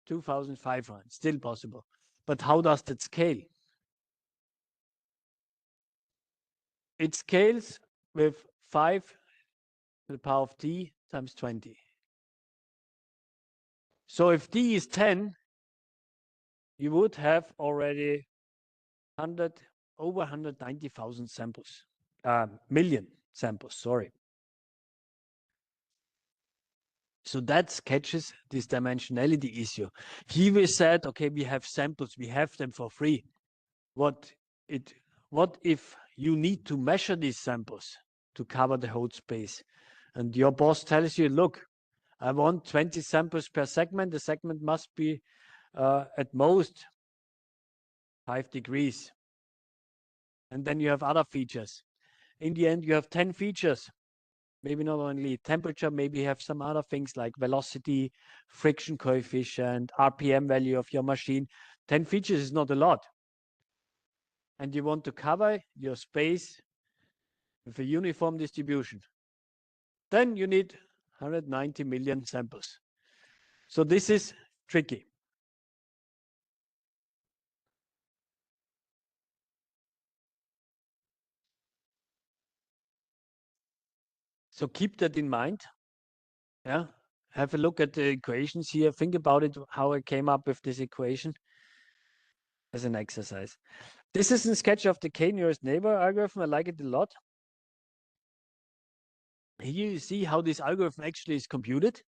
2,500, still possible. But how does that scale? it scales with 5 to the power of t times 20. So if t is 10, you would have already over 190,000 samples, million samples, sorry. So that sketches this dimensionality issue. Here we said, okay, we have samples, we have them for free. What if you need to measure these samples to cover the whole space? And your boss tells you, look, I want 20 samples per segment. The segment must be at most 5 degrees. And then you have other features. In the end, you have 10 features. Maybe not only temperature, maybe you have some other things like velocity, friction coefficient, RPM value of your machine. 10 features is not a lot. And you want to cover your space with a uniform distribution. Then you need 190 million samples. So this is tricky. So keep that in mind. Yeah. Have a look at the equations here. Think about it, how I came up with this equation as an exercise. This is a sketch of the k-nearest neighbor algorithm. I like it a lot. Here you see how this algorithm actually is computed.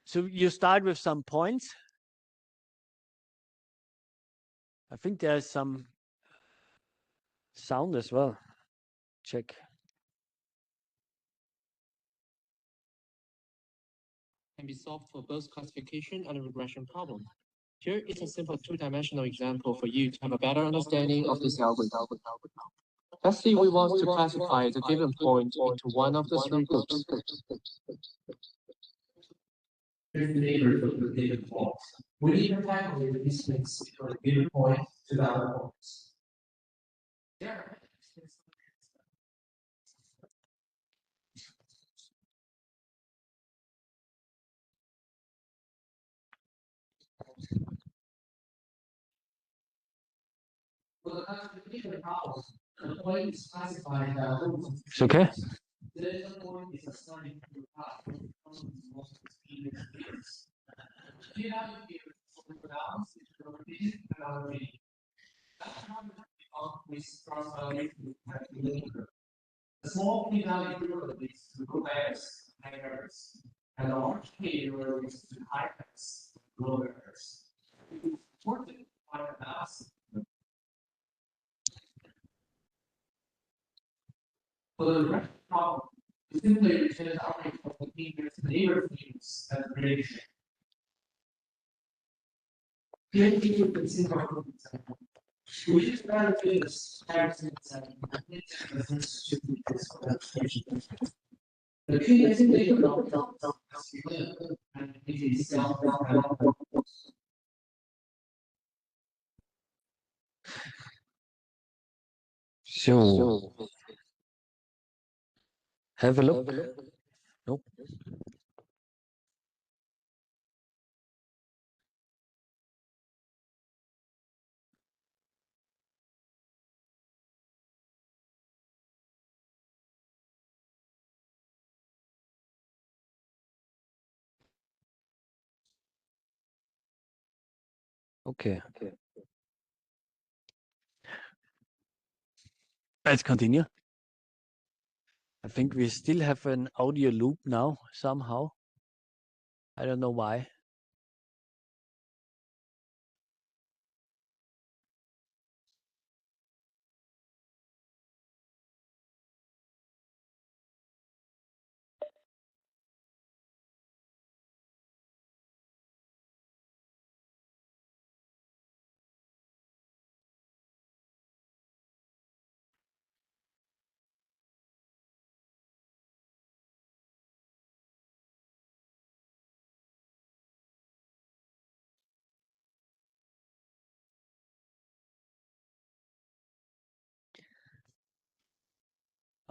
So you start with some points. I think there's some sound as well. Check. Can be solved for both classification and regression problem. Here is a simple two-dimensional example for you to have a better understanding of this algorithm. Let's say we want to classify the given point into one of the three groups. Here's the neighborhood of the given point. We need to calculate the distance between the given point to the other points. It's okay. The small p-value leads to low errors, high errors, and the large k leads to high errors, low errors. Important to find a balance. For the direct problem, we simply return the output of the neighbor fields as a prediction. Here we can see our example. We use better fields, comparison the key is in the and it is self. So have a look. Nope. Okay. Let's continue. I think we still have an audio loop now somehow. I don't know why.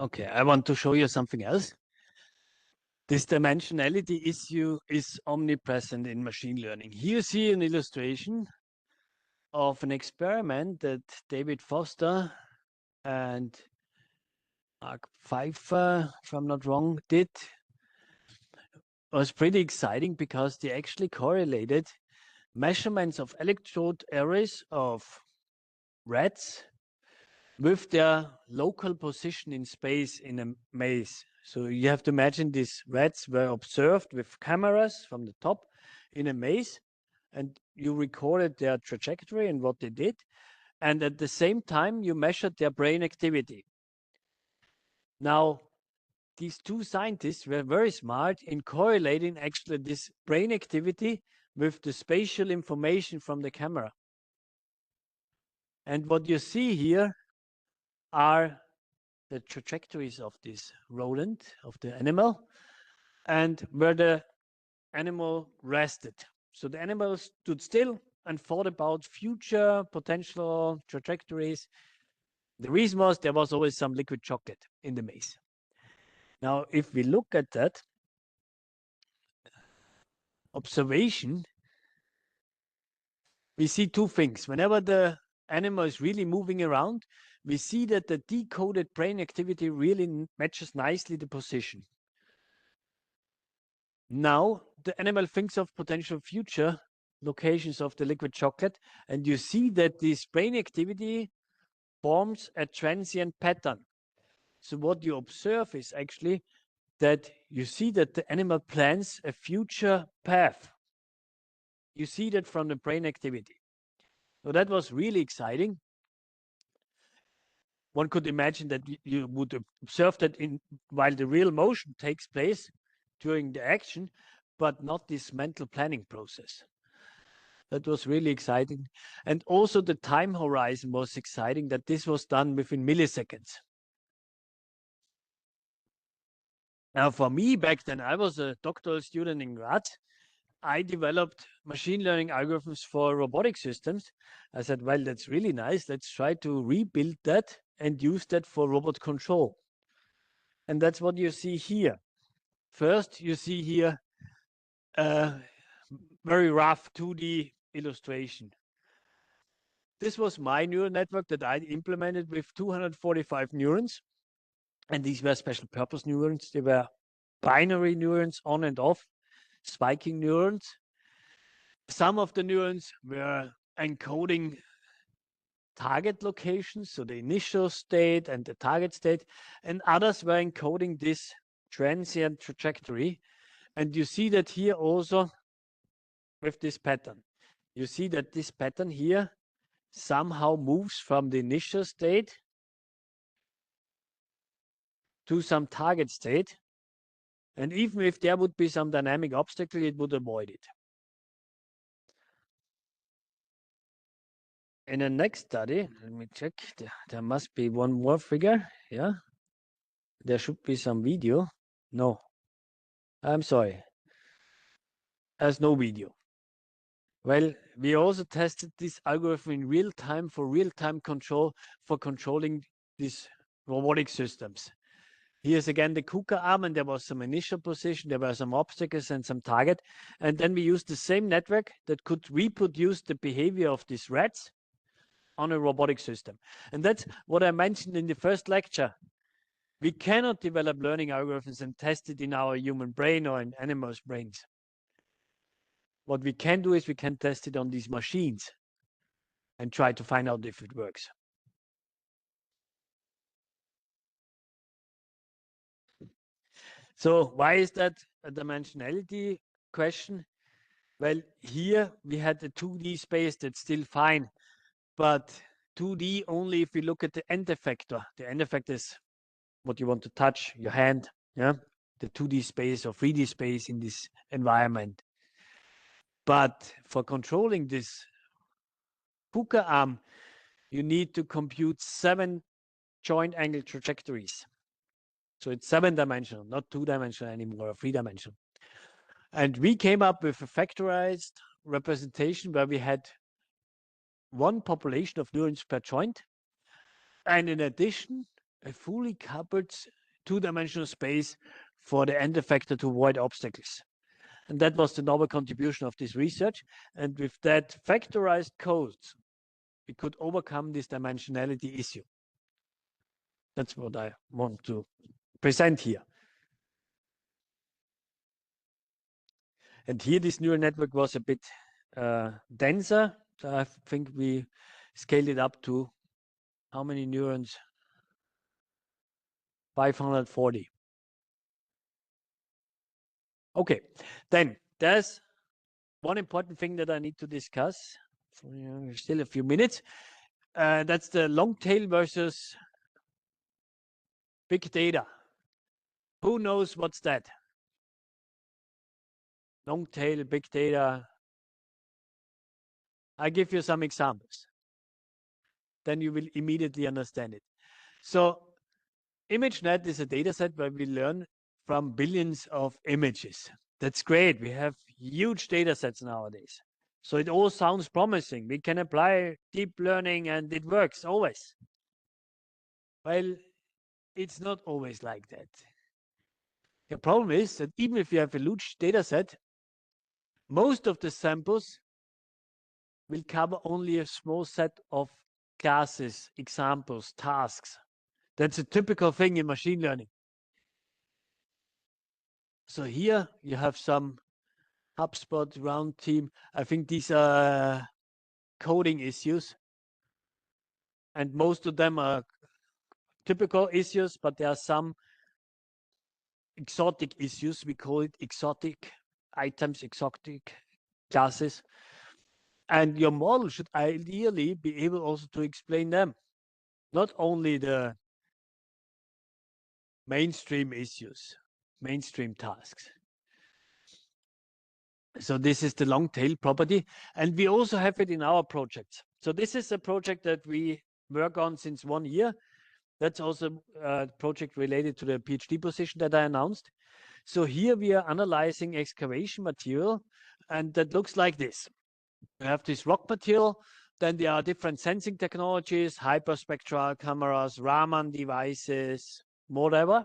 Okay, I want to show you something else. This dimensionality issue is omnipresent in machine learning. Here you see an illustration of an experiment that David Foster and Mark Pfeiffer, if I'm not wrong, did was pretty exciting because they actually correlated measurements of electrode arrays of rats with their local position in space in a maze. So you have to imagine these rats were observed with cameras from the top in a maze, and you recorded their trajectory and what they did. And at the same time, you measured their brain activity. Now, these two scientists were very smart in correlating actually this brain activity with the spatial information from the camera. And what you see here are the trajectories of this rodent, of the animal, and where the animal rested. So the animal stood still and thought about future potential trajectories. The reason was there was always some liquid chocolate in the maze. Now, if we look at that observation, we see two things. Whenever the animal is really moving around, we see that the decoded brain activity really matches nicely the position. Now, the animal thinks of potential future locations of the liquid chocolate, and you see that this brain activity forms a transient pattern. So what you observe is actually that you see that the animal plans a future path. You see that from the brain activity. So that was really exciting. One could imagine that you would observe that while the real motion takes place during the action, but not this mental planning process. That was really exciting. And also the time horizon was exciting, that this was done within milliseconds. Now, for me, back then, I was a doctoral student in Graz. I developed machine learning algorithms for robotic systems. I said, well, that's really nice. Let's try to rebuild that and use that for robot control. And that's what you see here. First, you see here a very rough 2D illustration. This was my neural network that I implemented with 245 neurons. And these were special purpose neurons. They were binary neurons, on and off, spiking neurons. Some of the neurons were encoding target locations, so the initial state and the target state, and others were encoding this transient trajectory. And you see that here also with this pattern. You see that this pattern here somehow moves from the initial state to some target state. And even if there would be some dynamic obstacle, it would avoid it. In the next study, let me check, there must be one more figure. Yeah, there should be some video. No, I'm sorry, there's no video. Well, we also tested this algorithm in real time for real-time control for controlling these robotic systems. Here's again the KUKA arm, and there was some initial position, there were some obstacles and some target. And then we used the same network that could reproduce the behavior of these rats on a robotic system. And that's what I mentioned in the first lecture. We cannot develop learning algorithms and test it in our human brain or in animals' brains. What we can do is we can test it on these machines and try to find out if it works. So why is that a dimensionality question? Well, here we had the 2D space that's still fine, but 2D only if we look at the end effector. The end effector is what you want to touch, your hand, yeah, the 2D space or 3D space in this environment. But for controlling this KUKA arm, you need to compute 7 joint angle trajectories. So it's 7-dimensional, not 2-dimensional anymore, or 3-dimensional. And we came up with a factorized representation where we had one population of neurons per joint, and in addition, a fully coupled 2-dimensional space for the end effector to avoid obstacles. And that was the novel contribution of this research. And with that factorized code, we could overcome this dimensionality issue. That's what I want to present here. And here this neural network was a bit denser. So I think we scaled it up to how many neurons? 540. Okay, then there's one important thing that I need to discuss. Still a few minutes. That's the long tail versus big data. Who knows what's that? Long tail, big data. I give you some examples. Then you will immediately understand it. So ImageNet is a data set where we learn from billions of images. That's great. We have huge data sets nowadays. So it all sounds promising. We can apply deep learning and it works always. Well, it's not always like that. The problem is that even if you have a huge data set, most of the samples will cover only a small set of classes, examples, tasks. That's a typical thing in machine learning. So here you have some HubSpot round team. I think these are coding issues. And most of them are typical issues, but there are some exotic issues. We call it exotic items, exotic classes. And your model should ideally be able also to explain them, not only the mainstream issues, mainstream tasks. So this is the long tail property. And we also have it in our projects. So this is a project that we work on since 1 year. That's also a project related to the PhD position that I announced. So here we are analyzing excavation material, and that looks like this. We have this rock material, then there are different sensing technologies, hyperspectral cameras, Raman devices, whatever.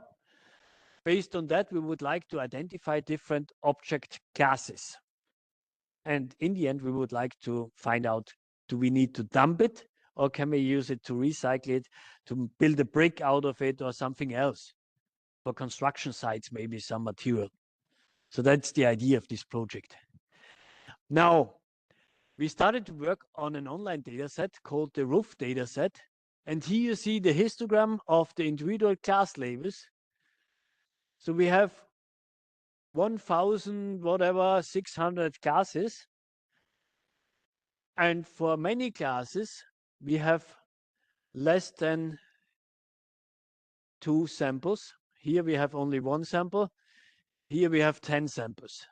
Based on that, we would like to identify different object classes. And in the end, we would like to find out, do we need to dump it, or can we use it to recycle it, to build a brick out of it, or something else? For construction sites, maybe some material. So that's the idea of this project. Now, we started to work on an online data set called the roof data set. And here you see the histogram of the individual class labels. So we have 1,000, whatever, 600 classes. And for many classes, we have less than 2 samples. Here we have only 1 sample. Here we have 10 samples.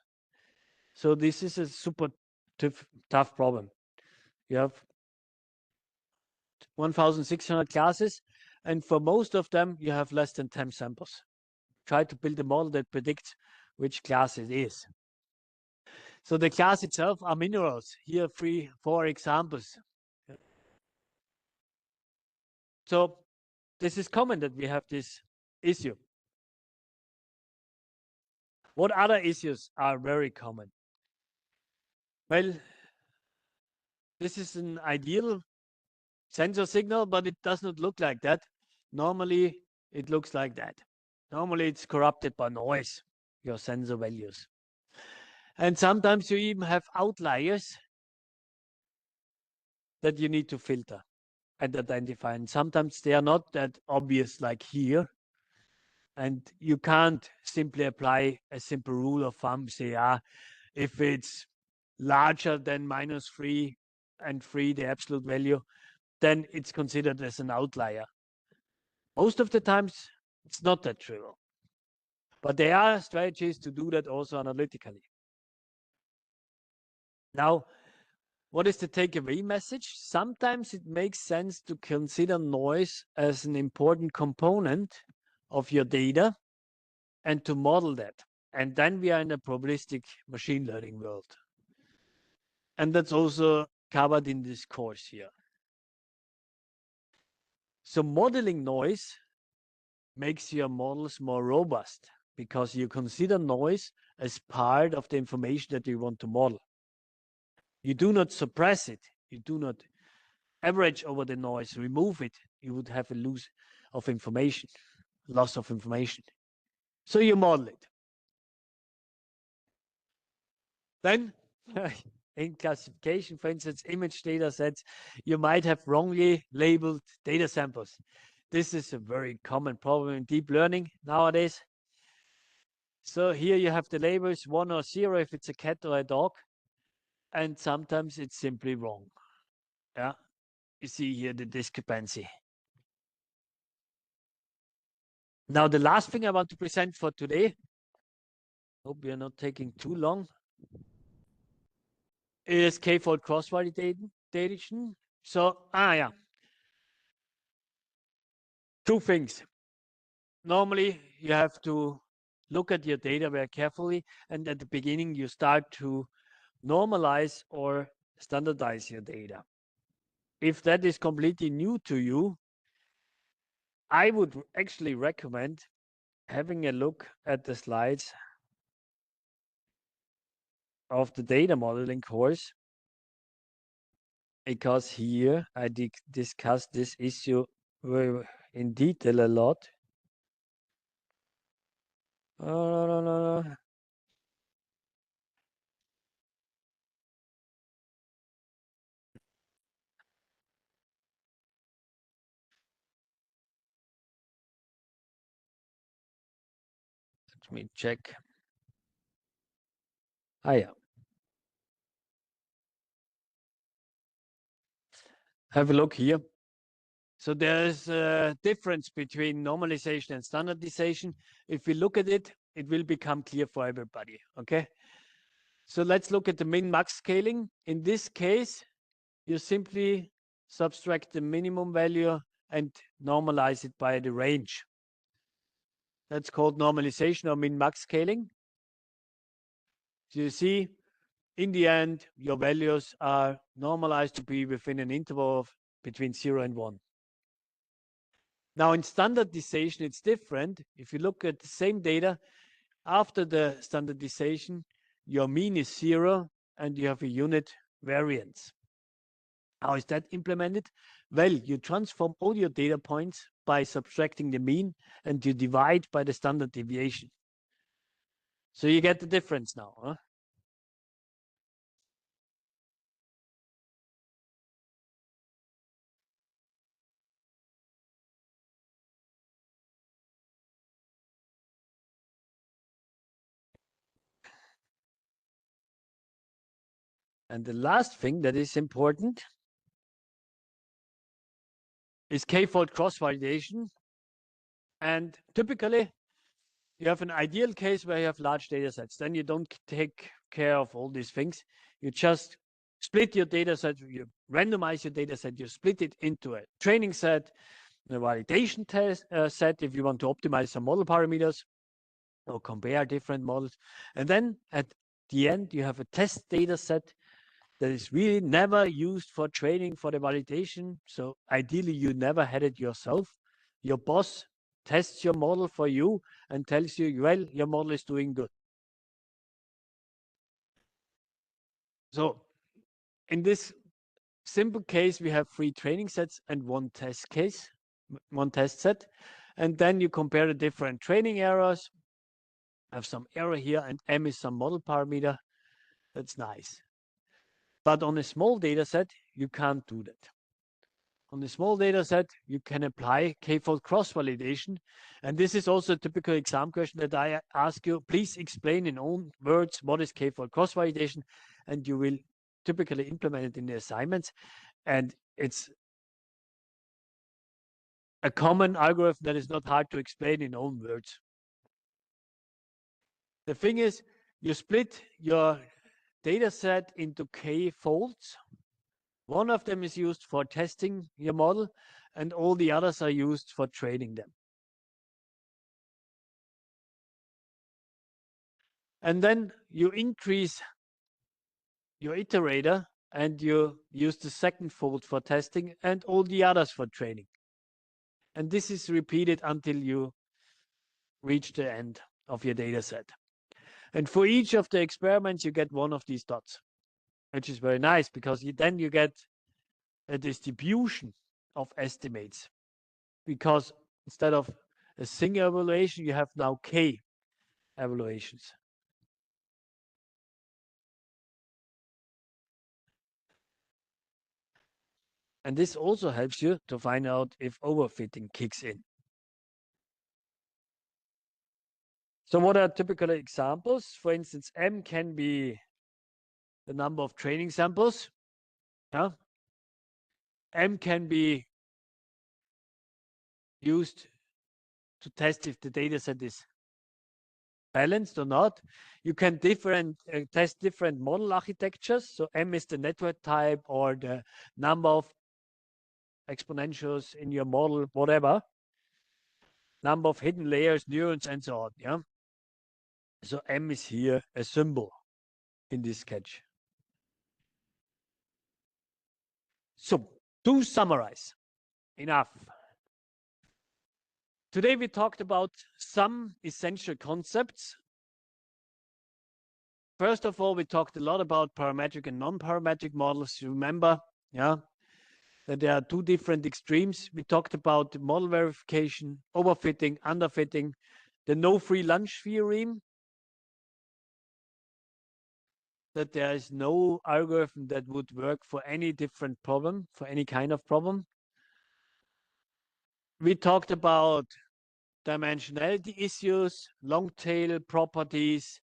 So this is a super tough problem. You have 1,600 classes, and for most of them, you have less than 10 samples. Try to build a model that predicts which class it is. So the class itself are minerals. Here, 4 examples. So this is common that we have this issue. What other issues are very common? Well, this is an ideal sensor signal, but it does not look like that. Normally, it looks like that. Normally, it's corrupted by noise, your sensor values. And sometimes you even have outliers that you need to filter and identify. And sometimes they are not that obvious like here. And you can't simply apply a simple rule of thumb, say, if it's larger than -3 and 3, the absolute value, then it's considered as an outlier. Most of the times, it's not that trivial. But there are strategies to do that also analytically. Now, what is the takeaway message? Sometimes it makes sense to consider noise as an important component of your data and to model that. And then we are in a probabilistic machine learning world. And that's also covered in this course here. So modeling noise makes your models more robust because you consider noise as part of the information that you want to model. You do not suppress it. You do not average over the noise, remove it. You would have a of information, loss of information. So you model it. Then in classification, for instance, image data sets, you might have wrongly labeled data samples. This is a very common problem in deep learning nowadays. So here you have the labels 1 or 0 if it's a cat or a dog, and sometimes it's simply wrong. Yeah, you see here the discrepancy. Now the last thing I want to present for today, hope we are not taking too long, is k-fold cross-validation. So, yeah, two things. Normally, you have to look at your data very carefully, and at the beginning, you start to normalize or standardize your data. If that is completely new to you, I would actually recommend having a look at the slides of the data modeling course, because here I discussed this issue in detail a lot. No. Let me check. Yeah. Have a look here. So there's a difference between normalization and standardization. If we look at it, it will become clear for everybody, okay? So let's look at the min-max scaling. In this case, you simply subtract the minimum value and normalize it by the range. That's called normalization or min-max scaling. So you see, in the end, your values are normalized to be within an interval of between 0 and 1. Now in standardization, it's different. If you look at the same data, after the standardization, your mean is 0 and you have a unit variance. How is that implemented? Well, you transform all your data points by subtracting the mean and you divide by the standard deviation. So you get the difference now. Huh? And the last thing that is important is k-fold cross-validation. And typically, you have an ideal case where you have large data sets. Then you don't take care of all these things. You just split your data set, you randomize your data set, you split it into a training set, a validation test set if you want to optimize some model parameters or compare different models. And then at the end, you have a test data set that is really never used for training for the validation. So ideally, you never had it yourself. Your boss tests your model for you and tells you, well, your model is doing good. So in this simple case, we have 3 training sets and 1 test case, 1 test set. And then you compare the different training errors. I have some error here, and M is some model parameter. That's nice. But on a small data set, you can't do that. On a small data set, you can apply k-fold cross-validation. And this is also a typical exam question that I ask you. Please explain in own words what is k-fold cross-validation, and you will typically implement it in the assignments. And it's a common algorithm that is not hard to explain in own words. The thing is, you split your data set into k folds. One of them is used for testing your model, and all the others are used for training them. And then you increase your iterator and you use the second fold for testing and all the others for training. And this is repeated until you reach the end of your data set. And for each of the experiments, you get one of these dots, which is very nice because then you get a distribution of estimates. Because Instead of a single evaluation, you have now K evaluations. And this also helps you to find out if overfitting kicks in. So what are typical examples? For instance, M can be the number of training samples. Yeah. M can be used to test if the data set is balanced or not. You can test different model architectures. So M is the network type or the number of exponentials in your model, whatever. Number of hidden layers, neurons, and so on. Yeah. So M is here a symbol in this sketch. So to summarize, enough. Today we talked about some essential concepts. First of all, we talked a lot about parametric and non-parametric models. You remember, yeah, that there are two different extremes. We talked about model verification, overfitting, underfitting, the no free lunch theorem, that there is no algorithm that would work for any different problem, for any kind of problem. We talked about dimensionality issues, long tail properties,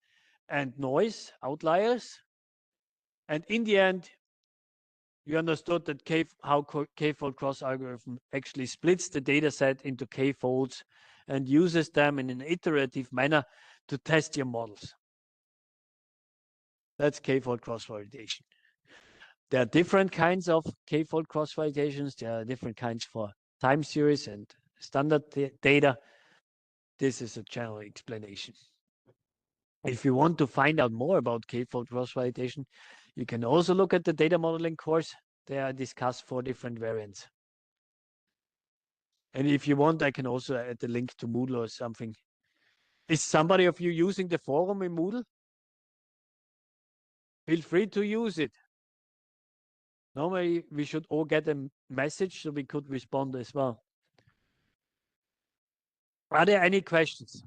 and noise outliers. And in the end, you understood that how k-fold cross algorithm actually splits the data set into k-folds and uses them in an iterative manner to test your models. That's k-fold cross validation. There are different kinds of k-fold cross validations. There are different kinds for time series and standard data. This is a general explanation. If you want to find out more about k-fold cross validation, you can also look at the data modeling course. There I discuss 4 different variants. And if you want, I can also add the link to Moodle or something. Is somebody of you using the forum in Moodle? Feel free to use it. Normally, we should all get a message so we could respond as well. Are there any questions?